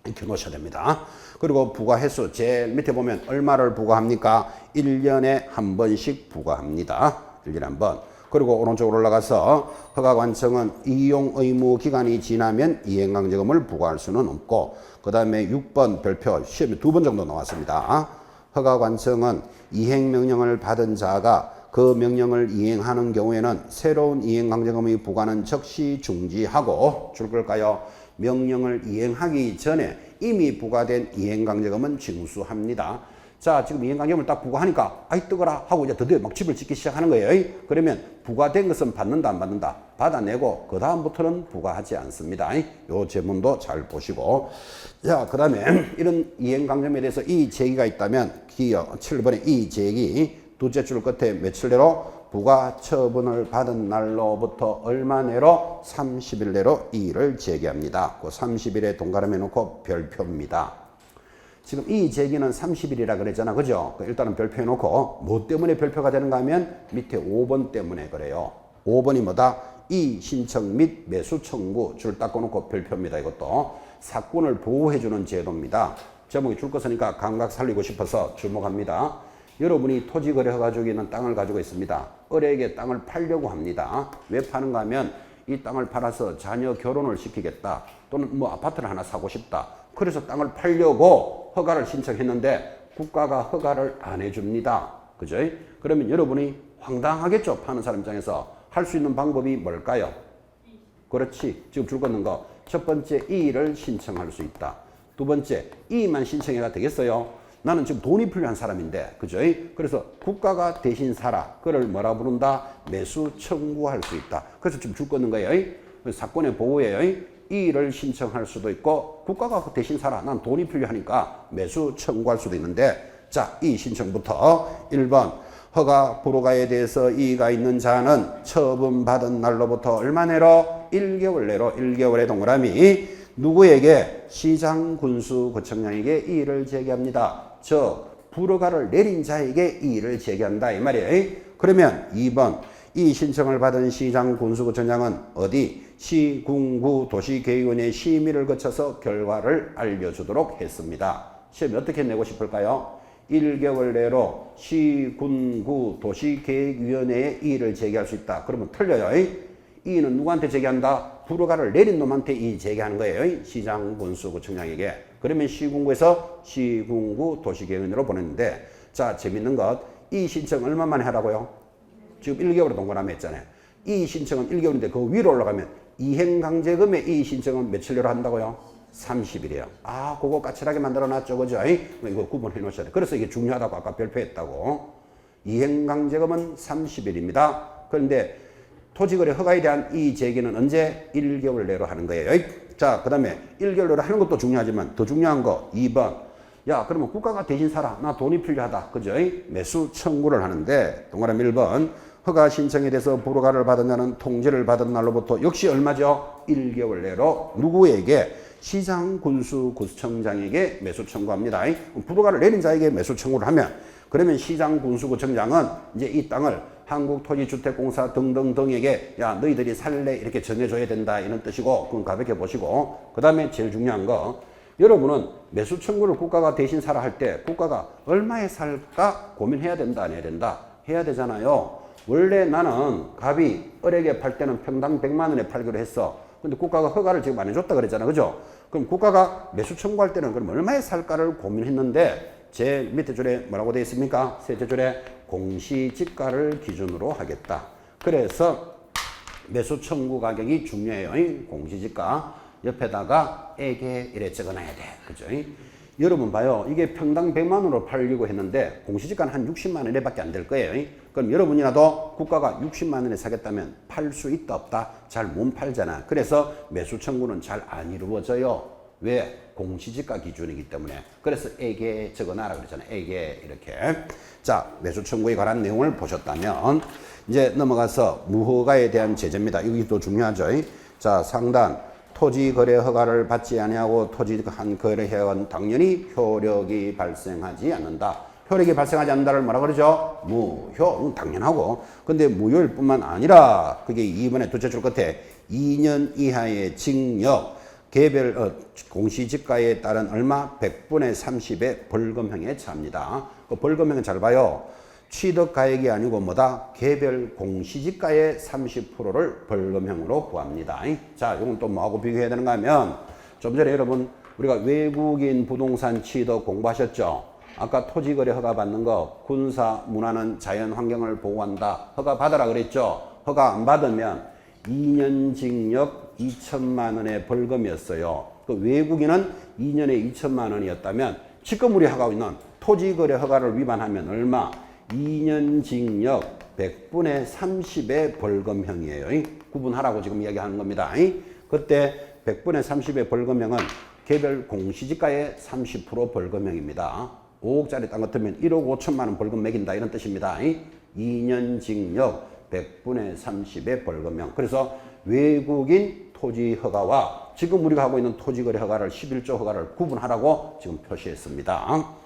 이렇게 놓으셔야 됩니다. 그리고 부과 횟수 제일 밑에 보면 얼마를 부과합니까? 1년에 한 번씩 부과합니다. 1년에 한 번. 그리고 오른쪽으로 올라가서 허가관청은 이용 의무 기간이 지나면 이행강제금을 부과할 수는 없고, 그 다음에 6번 별표 시험에 2번 정도 나왔습니다. 허가관청은 이행명령을 받은 자가 그 명령을 이행하는 경우에는 새로운 이행강제금의 부과는 즉시 중지하고 줄 걸까요? 명령을 이행하기 전에 이미 부과된 이행강제금은 징수합니다. 자, 지금 이행강제금을 딱 부과하니까 아이 뜨거라 하고 이제 드디어 막 집을 짓기 시작하는 거예요. 그러면 부과된 것은 받는다 안 받는다? 받아내고 그 다음부터는 부과하지 않습니다. 이 제문도 잘 보시고, 자, 그 다음에 이런 이행강제금에 대해서 이 제기가 있다면 기어 7번에 이 제기 둘째 줄 끝에 며칠 내로 부과 처분을 받은 날로부터 얼마 내로 30일 내로 이의를 제기합니다. 그 30일에 동그라미 놓고 별표입니다. 지금 이 제기는 30일이라 그랬잖아. 그죠? 일단은 별표해 놓고 뭐 때문에 별표가 되는가 하면 밑에 5번 때문에 그래요. 5번이 뭐다? 이 신청 및 매수 청구 줄 닦고 놓고 별표입니다. 이것도 사건을 보호해 주는 제도입니다. 제목이 줄 것이니까 감각 살리고 싶어서 주목합니다. 여러분이 토지거래허가지고 있는 땅을 가지고 있습니다. 을에게 땅을 팔려고 합니다. 왜 파는가 하면 이 땅을 팔아서 자녀 결혼을 시키겠다, 또는 뭐 아파트를 하나 사고 싶다, 그래서 땅을 팔려고 허가를 신청했는데 국가가 허가를 안 해줍니다. 그죠? 그러면 여러분이 황당하겠죠. 파는 사람 입장에서. 할 수 있는 방법이 뭘까요? 그렇지. 지금 줄 걷는 거. 첫 번째, 이의를 신청할 수 있다. 두 번째, 이의만 신청해가 되겠어요? 나는 지금 돈이 필요한 사람인데, 그죠? 그래서 국가가 대신 사라. 그걸 뭐라 부른다? 매수 청구할 수 있다. 그래서 지금 줄 걷는 거예요. 사건의 보호예요. 이의를 신청할 수도 있고, 국가가 대신 사라. 난 돈이 필요하니까 매수 청구할 수도 있는데, 자, 이의 신청부터 1번. 허가 불허가에 대해서 이의가 있는 자는 처분받은 날로부터 얼마 내로? 1개월 내로, 1개월의 동그라미. 누구에게? 시장군수구청장에게 이의를 제기합니다. 즉 불허가를 내린 자에게 이의를 제기한다 이 말이에요. 그러면 2번, 이 신청을 받은 시장군수구청장은 어디? 시군구 도시계획위원회 심의를 거쳐서 결과를 알려주도록 했습니다. 시험이 어떻게 내고 싶을까요? 1개월 내로 시군구 도시계획위원회에 이의를 제기할 수 있다. 그러면 틀려요. 이의는 누구한테 제기한다? 불허가를 내린 놈한테 이의 제기하는 거예요. 시장군수구청장에게. 그러면 시군구에서 시군구 도시계획위원회로 보냈는데, 자, 재밌는 것, 이 신청 얼마 만에 하라고요? 지금 1개월에 동그라미 했잖아요. 이 신청은 1개월인데 그 위로 올라가면 이행강제금의 이 신청은 며칠 내로 한다고요? 30일이에요. 아, 그거 까칠하게 만들어놨죠. 그죠? 이거 구분해 놓으셔야 돼. 그래서 이게 중요하다고 아까 별표했다고. 이행강제금은 30일입니다. 그런데 토지거래 허가에 대한 이 제기는 언제? 1개월 내로 하는 거예요. 자, 그 다음에 1개월 내로 하는 것도 중요하지만 더 중요한 거 2번. 야, 그러면 국가가 대신 사라. 나 돈이 필요하다. 그죠? 매수 청구를 하는데 동그라미 1번. 허가 신청에 대해서 불허가를 받은 자는 통지를 받은 날로부터 역시 얼마죠? 1개월 내로 누구에게? 시장군수구청장에게 매수 청구합니다. 불허가를 내린 자에게 매수 청구를 하면, 그러면 시장군수구청장은 이제 이 땅을 한국토지주택공사 등등등에게 야, 너희들이 살래 이렇게 정해줘야 된다 이런 뜻이고, 그건 가볍게 보시고, 그 다음에 제일 중요한 거, 여러분은 매수 청구를 국가가 대신 사라 할 때 국가가 얼마에 살까 고민해야 된다 안 해야 된다? 해야 되잖아요. 원래 나는 갑이 을에게 팔 때는 평당 100만 원에 팔기로 했어. 근데 국가가 허가를 지금 안 해줬다 그랬잖아. 그죠? 그럼 국가가 매수 청구할 때는 그럼 얼마에 살까를 고민했는데, 제 밑에 줄에 뭐라고 되어 있습니까? 셋째 줄에 공시지가를 기준으로 하겠다. 그래서 매수 청구 가격이 중요해요. 공시지가. 옆에다가 에게 이래 적어놔야 돼. 그죠? 여러분 봐요. 이게 평당 100만 원으로 팔려고 했는데 공시지가는 한 60만 원에밖에 안 될 거예요. 그럼 여러분이라도 국가가 60만 원에 사겠다면 팔 수 있다 없다? 잘 못 팔잖아. 그래서 매수 청구는 잘 안 이루어져요. 왜? 공시지가 기준이기 때문에. 그래서 에게 적어놔라 그랬잖아요. 에게 이렇게. 자, 매수 청구에 관한 내용을 보셨다면 이제 넘어가서 무허가에 대한 제재입니다. 이게 또 중요하죠. 자, 상단 토지 거래 허가를 받지 아니하고 토지 한 거래 회원 당연히 효력이 발생하지 않는다. 효력이 발생하지 않는다를 뭐라 그러죠? 무효. 당연하고. 근데 무효일 뿐만 아니라 그게 2번의 둘째 줄 끝에 2년 이하의 징역, 개별 공시지가에 따른 얼마? 100분의 30의 벌금형에 처합니다. 그 벌금형은 잘 봐요. 취득가액이 아니고 뭐다? 개별 공시지가의 30%를 벌금형으로 구합니다. 자, 이건 또 뭐하고 비교해야 되는가 하면 좀 전에 여러분 우리가 외국인 부동산 취득 공부하셨죠? 아까 토지거래 허가 받는 거 군사 문화는 자연환경을 보호한다. 허가 받으라 그랬죠? 허가 안 받으면 2년 징역 2천만 원의 벌금이었어요. 그 외국인은 2년에 2천만 원이었다면 지금 우리 하고 있는 토지거래 허가를 위반하면 얼마? 2년 징역 100분의 30의 벌금형이에요. 구분하라고 지금 이야기하는 겁니다. 그때 100분의 30의 벌금형은 개별 공시지가의 30% 벌금형입니다. 5억짜리 땅 같으면 1억 5천만 원 벌금 매긴다 이런 뜻입니다. 2년 징역 100분의 30의 벌금형. 그래서 외국인 토지 허가와 지금 우리가 하고 있는 토지거래 허가를 11조 허가를 구분하라고 지금 표시했습니다.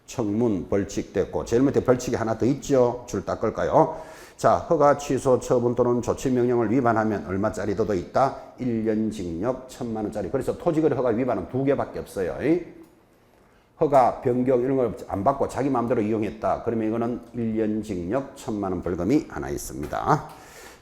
청문 벌칙됐고 제일 밑에 벌칙이 하나 더 있죠. 줄 닦을까요? 자, 허가 취소 처분 또는 조치 명령을 위반하면 얼마짜리 더 있다? 1년 징역 1,000만 원짜리. 그래서 토지거래 허가 위반은 2개밖에 없어요. 허가 변경 이런 걸 안 받고 자기 마음대로 이용했다. 그러면 이거는 1년 징역 1,000만 원 벌금이 하나 있습니다.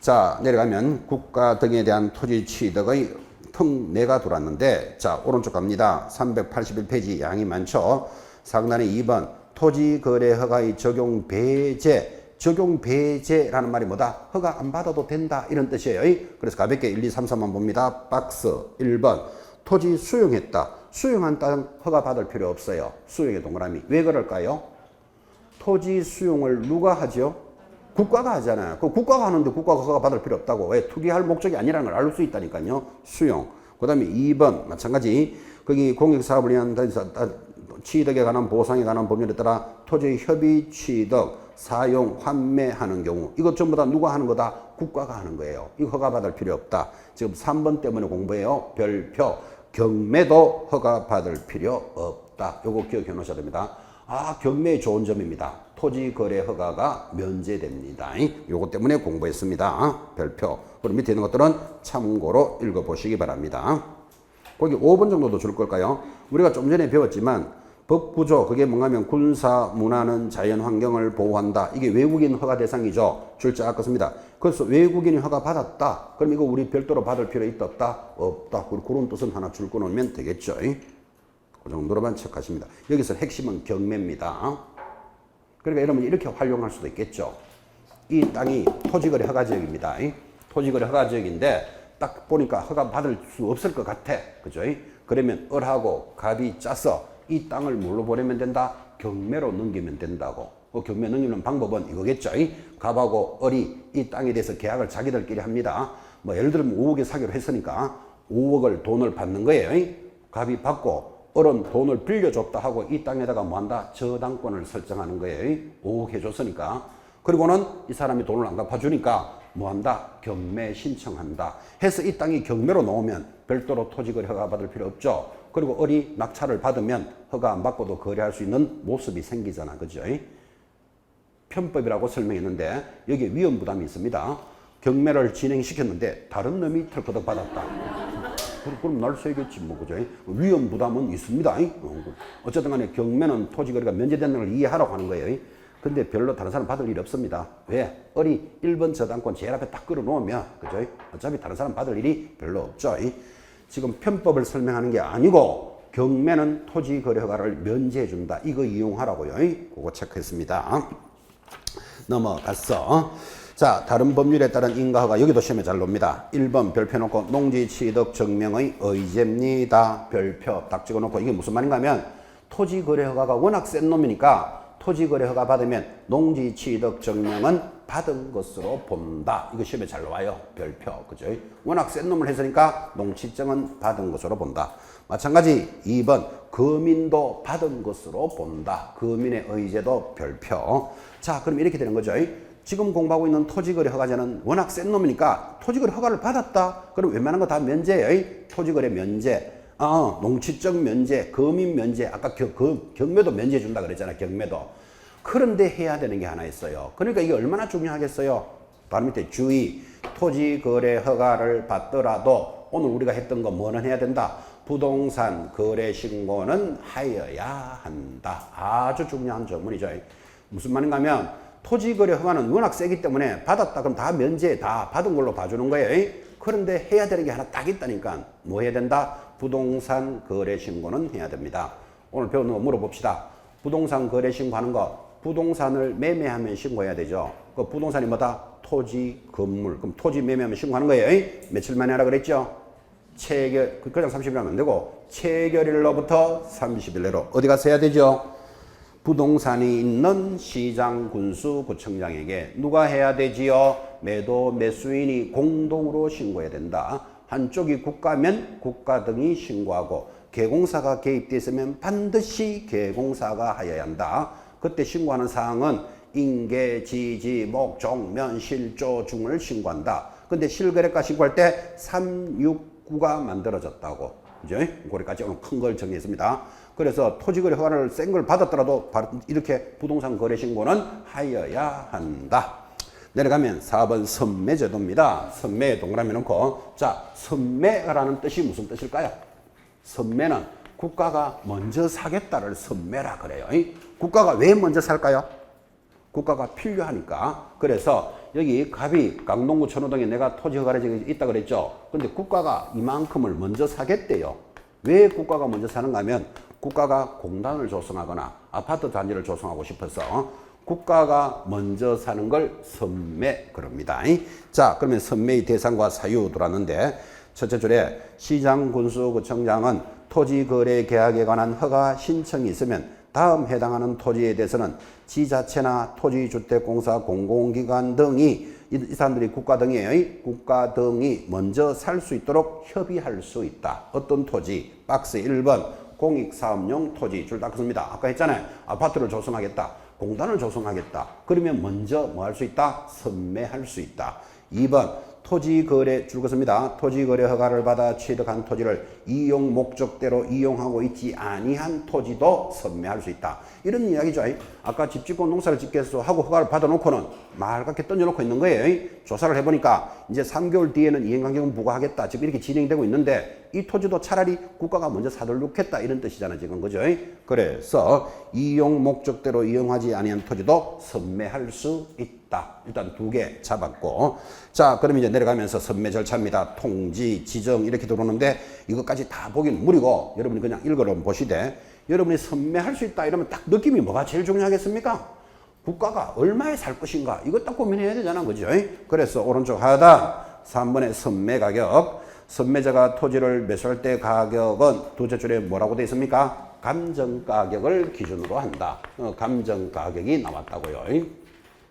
자, 내려가면 국가 등에 대한 토지 취득의 특례가 들어왔는데 자, 오른쪽 갑니다. 381페이지 양이 많죠. 상단에 2번 토지거래 허가의 적용 배제. 적용 배제라는 말이 뭐다? 허가 안 받아도 된다 이런 뜻이에요. 그래서 가볍게 1, 2, 3, 4만 봅니다. 박스 1번 토지 수용했다. 수용한 땅 허가 받을 필요 없어요. 수용의 동그라미. 왜 그럴까요? 토지 수용을 누가 하죠? 국가가 하잖아요. 그 국가가 하는데 국가가 허가 받을 필요 없다고. 왜? 투기할 목적이 아니라는 걸 알 수 있다니까요. 수용. 그 다음에 2번 마찬가지. 거기 공익사업을 위한 취득에 관한 보상에 관한 법률에 따라 토지 협의 취득, 사용, 환매하는 경우 이것 전부 다 누가 하는 거다? 국가가 하는 거예요. 이거 허가 받을 필요 없다. 지금 3번 때문에 공부해요. 별표. 경매도 허가 받을 필요 없다. 요거 기억해 놓으셔야 됩니다. 아, 경매의 좋은 점입니다. 토지 거래 허가가 면제됩니다. 요거 때문에 공부했습니다. 별표. 그리고 밑에 있는 것들은 참고로 읽어보시기 바랍니다. 거기 5번 정도도 줄 걸까요? 우리가 좀 전에 배웠지만 법구조, 그게 뭔가 하면 군사 문화는 자연환경을 보호한다. 이게 외국인 허가 대상이죠. 줄자 아깝습니다. 그래서 외국인이 허가 받았다. 그럼 이거 우리 별도로 받을 필요 있다 없다? 없다. 그런 뜻은 하나 줄 꺼놓으면 되겠죠. 그 정도로만 체크하십니다. 여기서 핵심은 경매입니다. 그러니까 여러분 이렇게 활용할 수도 있겠죠. 이 땅이 토지거래 허가지역입니다. 토지거래 허가지역인데 딱 보니까 허가 받을 수 없을 것 같아. 그죠? 그러면 을하고 갑이 짜서 이 땅을 뭘로 보내면 된다? 경매로 넘기면 된다고. 그 경매 넘기는 방법은 이거겠죠. 갑하고 을이 이 땅에 대해서 계약을 자기들끼리 합니다. 뭐 예를 들면 5억에 사기로 했으니까 5억을 돈을 받는 거예요. 갑이 받고 을은 돈을 빌려줬다 하고 이 땅에다가 뭐 한다? 저당권을 설정하는 거예요. 5억 해줬으니까. 그리고는 이 사람이 돈을 안 갚아주니까 뭐 한다? 경매 신청한다. 해서 이 땅이 경매로 나오면 별도로 토지거래 허가 받을 필요 없죠. 그리고 을이 낙찰을 받으면 허가 안 받고도 거래할 수 있는 모습이 생기잖아. 그죠? 편법이라고 설명했는데 여기에 위험 부담이 있습니다. 경매를 진행시켰는데 다른 놈이 털커덕 받았다. 그럼 날 세겠지 뭐. 그죠? 위험 부담은 있습니다. 어쨌든 간에 경매는 토지거래가 면제되는 걸 이해하라고 하는 거예요. 근데 별로 다른 사람 받을 일이 없습니다. 왜? 을이 1번 저당권 제일 앞에 딱 끌어놓으면, 그죠? 어차피 다른 사람 받을 일이 별로 없죠. 지금 편법을 설명하는 게 아니고, 경매는 토지 거래 허가를 면제해준다. 이거 이용하라고요. 그거 체크했습니다. 넘어갔어. 자, 다른 법률에 따른 인가허가, 여기도 시험에 잘 놉니다. 1번 별표 놓고 농지 취득 증명의 의제입니다. 별표 딱 찍어놓고, 이게 무슨 말인가 하면, 토지 거래 허가가 워낙 센 놈이니까, 토지 거래 허가 받으면 농지 취득 증명은 받은 것으로 본다. 이거 시험에 잘 나와요. 별표. 그죠? 워낙 센 놈을 했으니까 농취증은 받은 것으로 본다. 마찬가지 2번 거민도 받은 것으로 본다. 거민의 의제도 별표. 자, 그럼 이렇게 되는 거죠. 지금 공부하고 있는 토지거래 허가제는 워낙 센 놈이니까 토지거래 허가를 받았다. 그럼 웬만한 거 다 면제예요. 토지거래 면제. 농취증 면제, 거민 면제, 아까 경매도 면제해 준다 그랬잖아, 경매도. 그런데 해야 되는 게 하나 있어요. 그러니까 이게 얼마나 중요하겠어요? 바로 밑에 주의, 토지거래 허가를 받더라도 오늘 우리가 했던 거 뭐는 해야 된다? 부동산 거래 신고는 하여야 한다. 아주 중요한 조문이죠. 무슨 말인가 하면 토지거래 허가는 워낙 세기 때문에 받았다 그럼 다 면제, 다 받은 걸로 봐주는 거예요. 그런데 해야 되는 게 하나 딱 있다니까. 뭐 해야 된다? 부동산 거래 신고는 해야 됩니다. 오늘 배우는 거 물어봅시다. 부동산 거래 신고하는 거, 부동산을 매매하면 신고해야 되죠. 그 부동산이 뭐다? 토지, 건물. 그럼 토지 매매하면 신고하는 거예요. 며칠 만에 하라 그랬죠? 체결, 그냥 30일 하면 안 되고, 체결일로부터 30일 내로 어디 가서 해야 되죠? 부동산이 있는 시장, 군수, 구청장에게 누가 해야 되지요? 매도, 매수인이 공동으로 신고해야 된다. 한쪽이 국가면 국가 등이 신고하고 개공사가 개입되어 있으면 반드시 개공사가 하여야 한다. 그때 신고하는 사항은 인계, 지지, 목, 종면, 실조, 중을 신고한다. 근데 실거래가 신고할 때 369가 만들어졌다고. 그죠? 거기까지 오늘 큰 걸 정리했습니다. 그래서 토지거래 허가를 센 걸 받았더라도 이렇게 부동산 거래 신고는 하여야 한다. 내려가면 4번 선매제도입니다. 선매에 동그라미 놓고, 자, 선매라는 뜻이 무슨 뜻일까요? 선매는 국가가 먼저 사겠다를 선매라 그래요. 국가가 왜 먼저 살까요? 국가가 필요하니까. 그래서 여기 갑이 강동구 천호동에 내가 토지 허가를 있다 그랬죠. 근데 국가가 이만큼을 먼저 사겠대요. 왜 국가가 먼저 사는가 하면 국가가 공단을 조성하거나 아파트 단지를 조성하고 싶어서 국가가 먼저 사는 걸 선매 그럽니다. 자, 그러면 선매의 대상과 사유 들어왔는데 첫째 줄에 시장, 군수, 구청장은 토지 거래 계약에 관한 허가 신청이 있으면 다음 해당하는 토지에 대해서는 지자체나 토지주택공사, 공공기관 등이 이 사람들이 국가 등이에요. 국가 등이 먼저 살 수 있도록 협의할 수 있다. 어떤 토지? 박스 1번 공익사업용 토지 줄 닦습니다. 아까 했잖아요. 아파트를 조성하겠다. 공단을 조성하겠다. 그러면 먼저 뭐 할 수 있다? 선매할 수 있다. 2번 토지거래 줄 것입니다. 토지거래 허가를 받아 취득한 토지를 이용 목적대로 이용하고 있지 아니한 토지도 선매할 수 있다. 이런 이야기죠. 아까 집 짓고 농사를 짓겠어 하고 허가를 받아놓고는 말갛게 던져놓고 있는 거예요. 조사를 해보니까 이제 3개월 뒤에는 이행강경은 부과하겠다. 지금 이렇게 진행되고 있는데 이 토지도 차라리 국가가 먼저 사들놓겠다 이런 뜻이잖아 지금 그죠? 그래서 이용 목적대로 이용하지 아니한 토지도 선매할 수 있다. 일단 2개 잡았고, 자 그럼 이제 내려가면서 선매 절차입니다. 통지, 지정 이렇게 들어오는데 이것까지 다 보기는 무리고 여러분이 그냥 읽어서 보시되 여러분이 선매할 수 있다 이러면 딱 느낌이 뭐가 제일 중요하겠습니까? 국가가 얼마에 살 것인가 이거 딱 고민해야 되잖아 그죠? 그래서 오른쪽 하단 3번의 선매 가격, 선매자가 토지를 매수할 때 가격은 둘째 줄에 뭐라고 되어 있습니까? 감정가격을 기준으로 한다. 감정가격이 나왔다고요.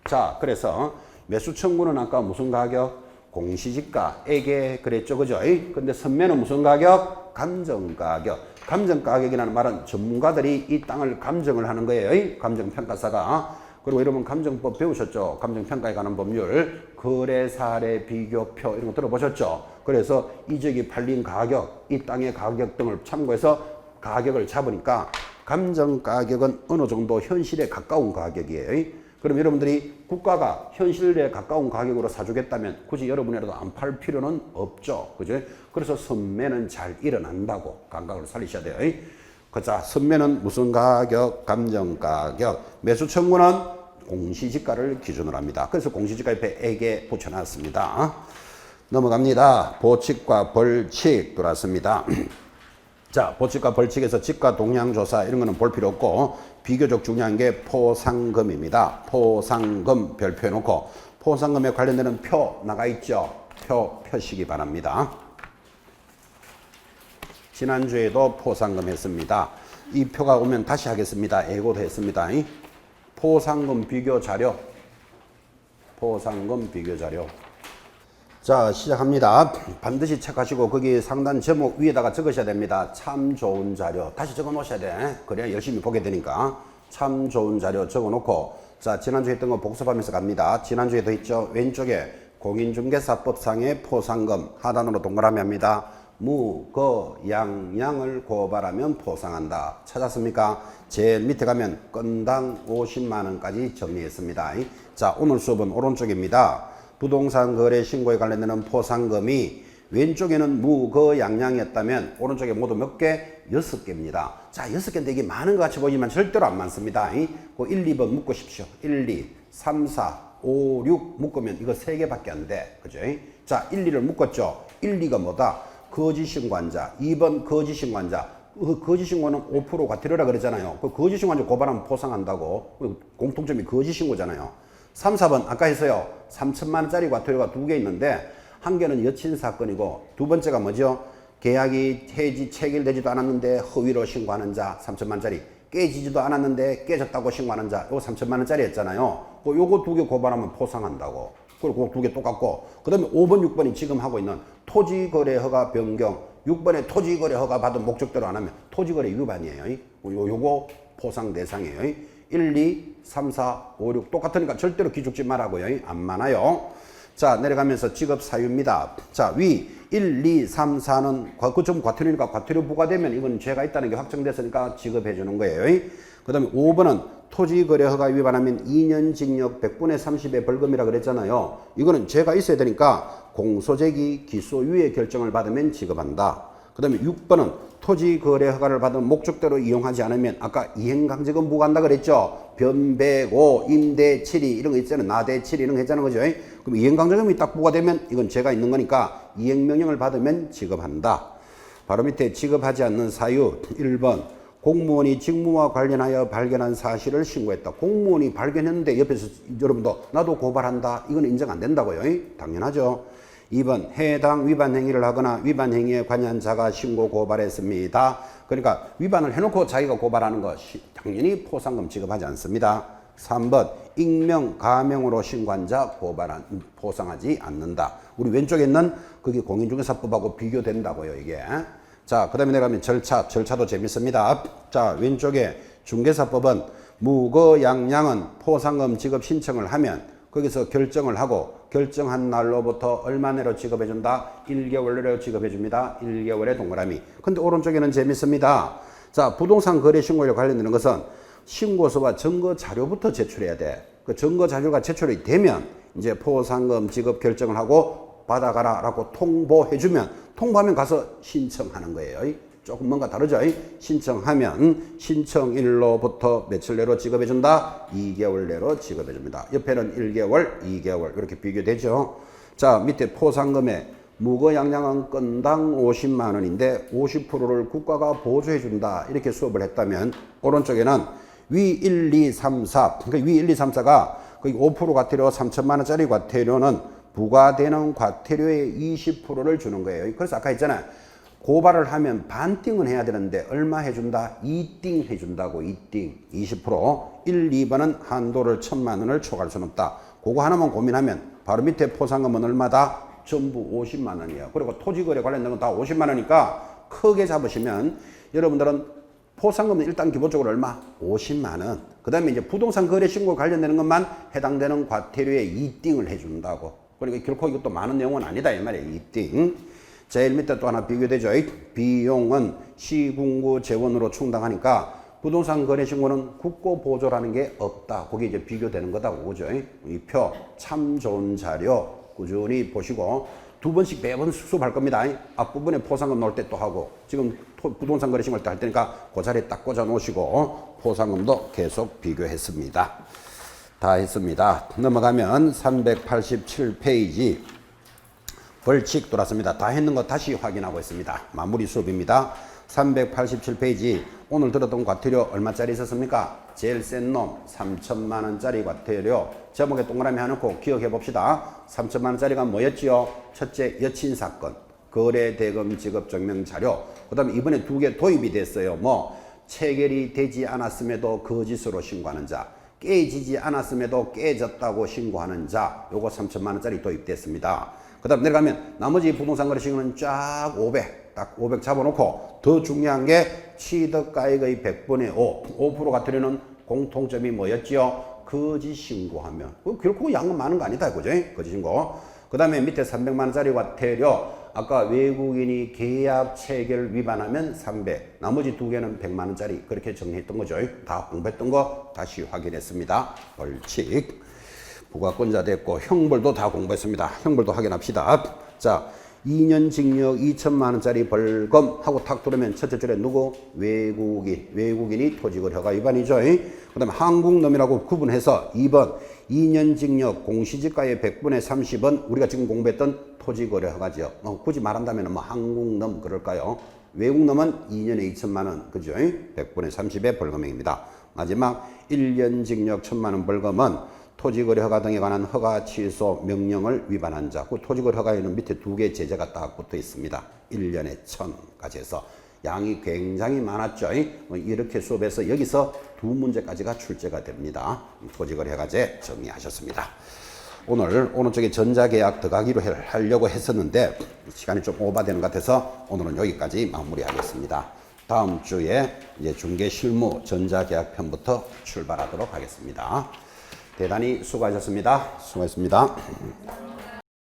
자, 그래서 매수 청구는 아까 무슨 가격? 공시지가에게 그랬죠, 그죠? 근데 선매는 무슨 가격? 감정가격. 감정가격이라는 말은 전문가들이 이 땅을 감정을 하는 거예요. 감정평가사가. 그리고 여러분 감정법 배우셨죠? 감정평가에 관한 법률, 거래 사례 비교표 이런 거 들어보셨죠? 그래서 이 지역이 팔린 가격, 이 땅의 가격 등을 참고해서 가격을 잡으니까 감정가격은 어느 정도 현실에 가까운 가격이에요. 그럼 여러분들이 국가가 현실에 가까운 가격으로 사주겠다면 굳이 여러분이라도 안 팔 필요는 없죠. 그죠? 그래서 선매는 잘 일어난다고 감각을 살리셔야 돼요. 자, 선매는 무슨 가격? 감정가격. 매수 청구는 공시지가를 기준으로 합니다. 그래서 공시지가 옆에 에게 붙여놨습니다. 넘어갑니다. 보칙과 벌칙 들어왔습니다. 자, 보칙과 벌칙에서 직가 동향조사 이런 거는 볼 필요 없고 비교적 중요한 게 포상금입니다. 포상금 별표해 놓고 포상금에 관련되는 표 나가 있죠. 표시기 바랍니다. 지난주에도 포상금 했습니다. 이 표가 오면 다시 하겠습니다. 예고도 했습니다. 포상금 비교 자료 포상금 비교 자료. 자, 시작합니다. 반드시 체크하시고 거기 상단 제목 위에다가 적으셔야 됩니다. 참 좋은 자료. 다시 적어 놓으셔야 돼. 그래야 열심히 보게 되니까. 참 좋은 자료 적어 놓고, 자, 지난주에 했던 거 복습하면서 갑니다. 지난주에 더 있죠. 왼쪽에 공인중개사법상의 포상금 하단으로 동그라미 합니다. 무거양양을 고발하면 포상한다. 찾았습니까? 제일 밑에 가면 건당 50만 원까지 정리했습니다. 자, 오늘 수업은 오른쪽입니다. 부동산 거래 신고에 관련되는 포상금이 왼쪽에는 무거양양이었다면 오른쪽에 모두 몇 개? 6개입니다. 자, 6개인데 이게 많은 것 같이 보이지만 절대로 안 많습니다. 그 1, 2번 묶으십시오. 1, 2, 3, 4, 5, 6 묶으면 이거 3개밖에 안 돼. 그죠? 자, 1, 2를 묶었죠. 1, 2가 뭐다? 거짓신고한자. 2번 거짓신고한자. 거짓신고는 5% 과태료라 그러잖아요. 그 거짓신고한자 고발하면 포상한다고. 공통점이 거짓신고잖아요. 3, 4번 아까 했어요. 3천만 원짜리 과태료가 2개 있는데 한 개는 여친 사건이고 두 번째가 뭐죠? 계약이 해지 체결되지도 않았는데 허위로 신고하는 자 3천만 원짜리, 깨지지도 않았는데 깨졌다고 신고하는 자, 요거 3천만 원짜리 했잖아요. 요거 2개 고발하면 포상한다고. 그리고 2개 똑같고, 그 다음에 5번, 6번이 지금 하고 있는 토지거래 허가 변경, 6번에 토지거래 허가 받은 목적대로 안 하면 토지거래 위반이에요. 요거 포상 대상이에요. 1, 2, 3, 4, 5, 6 똑같으니까 절대로 기죽지 말라고요. 안 많아요. 자, 내려가면서 직업 사유입니다. 자, 위 1, 2, 3, 4는 그 좀 과태료니까 과태료 부과되면 이건 죄가 있다는 게 확정됐으니까 지급해 주는 거예요. 그 다음에 5번은 토지거래 허가 위반하면 2년 징역 100분의 30의 벌금이라 그랬잖아요. 이거는 죄가 있어야 되니까 공소제기 기소유예 결정을 받으면 지급한다. 그 다음에 6번은 토지거래 허가를 받은 목적대로 이용하지 않으면 아까 이행강제금 부과한다 그랬죠. 변배고 임대 7이 이런 거 있잖아요. 나대 7 이런 거 했잖아요. 그죠? 그럼 이행강제금이 딱 부과되면 이건 죄가 있는 거니까 이행명령을 받으면 지급한다. 바로 밑에 지급하지 않는 사유 1번 공무원이 직무와 관련하여 발견한 사실을 신고했다. 공무원이 발견했는데 옆에서 여러분도 나도 고발한다. 이건 인정 안 된다고요. 당연하죠. 2번 해당 위반 행위를 하거나 위반 행위에 관여한 자가 신고 고발했습니다. 그러니까 위반을 해놓고 자기가 고발하는 거 당연히 포상금 지급하지 않습니다. 3번 익명 가명으로 신고한 자 포상하지 않는다. 우리 왼쪽에 있는 그게 공인중개사법하고 비교된다고요. 이게. 자, 그 다음에 내려가면 절차도 재밌습니다. 자, 왼쪽에 중개사법은 무거양양은 포상금 지급 신청을 하면 거기서 결정을 하고 결정한 날로부터 얼마 내로 지급해 준다? 1개월 내로 지급해 줍니다. 1개월의 동그라미. 근데 오른쪽에는 재밌습니다. 자, 부동산 거래 신고에 관련되는 것은 신고서와 증거 자료부터 제출해야 돼. 그 증거 자료가 제출이 되면 이제 포상금 지급 결정을 하고 받아가라 라고 통보해 주면 통보하면 가서 신청하는 거예요. 조금 뭔가 다르죠? 신청하면 신청일로부터 며칠 내로 지급해 준다? 2개월 내로 지급해 줍니다. 옆에는 1개월, 2개월 이렇게 비교되죠. 자, 밑에 포상금에 무거양양은 건당 50만 원인데 50%를 국가가 보조해 준다. 이렇게 수업을 했다면 오른쪽에는 위 1, 2, 3, 4 그러니까 위 1, 2, 3, 4가 거기 5% 과태료 3천만 원짜리 과태료는 부과되는 과태료의 20%를 주는 거예요. 그래서 아까 했잖아요. 고발을 하면 반띵은 해야 되는데 얼마 해준다? 2띵 해준다고. 2띵 20%. 1, 2번은 한도를 1,000만 원을 초과할 수는 없다. 그거 하나만 고민하면 바로 밑에 포상금은 얼마다? 전부 50만 원이에요. 그리고 토지거래 관련된 건 다 50만 원이니까 크게 잡으시면 여러분들은 포상금은 일단 기본적으로 얼마? 50만 원. 그 다음에 이제 부동산 거래 신고 관련되는 것만 해당되는 과태료에 2띵을 해준다고. 그러니까 결코 이것도 많은 내용은 아니다. 이 말이에요. 2띵. 제일 밑에 또 하나 비교되죠. 비용은 시군구 재원으로 충당하니까 부동산 거래 신고는 국고 보조라는 게 없다. 그게 이제 비교되는 거다. 그죠? 이 표 참 좋은 자료 꾸준히 보시고 두 번씩 매번 수업할 겁니다. 앞부분에 포상금 넣을 때 또 하고 지금 부동산 거래 신고할 때 할 테니까 그 자리에 딱 꽂아 놓으시고 포상금도 계속 비교했습니다. 다 했습니다. 넘어가면 387페이지 벌칙 돌았습니다. 다 했는 거 다시 확인하고 있습니다. 마무리 수업입니다. 387페이지 오늘 들었던 과태료 얼마짜리 있었습니까? 제일 센 놈 3천만 원짜리 과태료 제목에 동그라미 하나 놓고 기억해 봅시다. 3천만 원짜리가 뭐였지요? 첫째 여친 사건 거래 대금 지급 증명 자료. 그 다음에 이번에 2개 도입이 됐어요. 뭐 체결이 되지 않았음에도 거짓으로 신고하는 자, 깨지지 않았음에도 깨졌다고 신고하는 자, 요거 3천만 원짜리 도입됐습니다. 그 다음 내려가면 나머지 부동산 거래시간은 쫙 500, 딱 500 잡아놓고 더 중요한 게 취득가액의 100분의 5, 5%가 들여는 공통점이 뭐였지요? 거짓 신고하면. 결코 양은 많은 거 아니다, 그죠? 거짓 신고. 그 다음에 밑에 300만 원짜리와 대려, 아까 외국인이 계약 체결 위반하면 300, 나머지 두 개는 100만 원짜리 그렇게 정리했던 거죠. 다 공부했던 거 다시 확인했습니다. 벌칙. 부가권자 됐고 형벌도 다 공부했습니다. 형벌도 확인합시다. 자, 2년 징역 2천만 원짜리 벌금 하고 탁 들으면 첫째 줄에 누구? 외국인이 토지거래허가 위반이죠. 그 다음에 한국놈이라고 구분해서 2번 2년 징역 공시지가의 100분의 30은 우리가 지금 공부했던 토지거래허가죠. 굳이 말한다면 뭐 한국놈 그럴까요? 외국놈은 2년에 2천만 원, 그죠? 100분의 30의 벌금액입니다. 마지막 1년 징역 1천만 원 벌금은 토지거래허가 등에 관한 허가 취소 명령을 위반한 자. 그 토지거래허가에는 밑에 두 개의 제재가 딱 붙어 있습니다. 1년에 1,000까지 해서 양이 굉장히 많았죠. 이렇게 수업에서 여기서 두 문제까지가 출제가 됩니다. 토지거래허가제 정리하셨습니다. 오늘 쪽에 전자계약 들어가기로 하려고 했었는데 시간이 좀 오버되는 것 같아서 오늘은 여기까지 마무리하겠습니다. 다음 주에 이제 중개실무 전자계약 편부터 출발하도록 하겠습니다. 대단히 수고하셨습니다. 수고하셨습니다.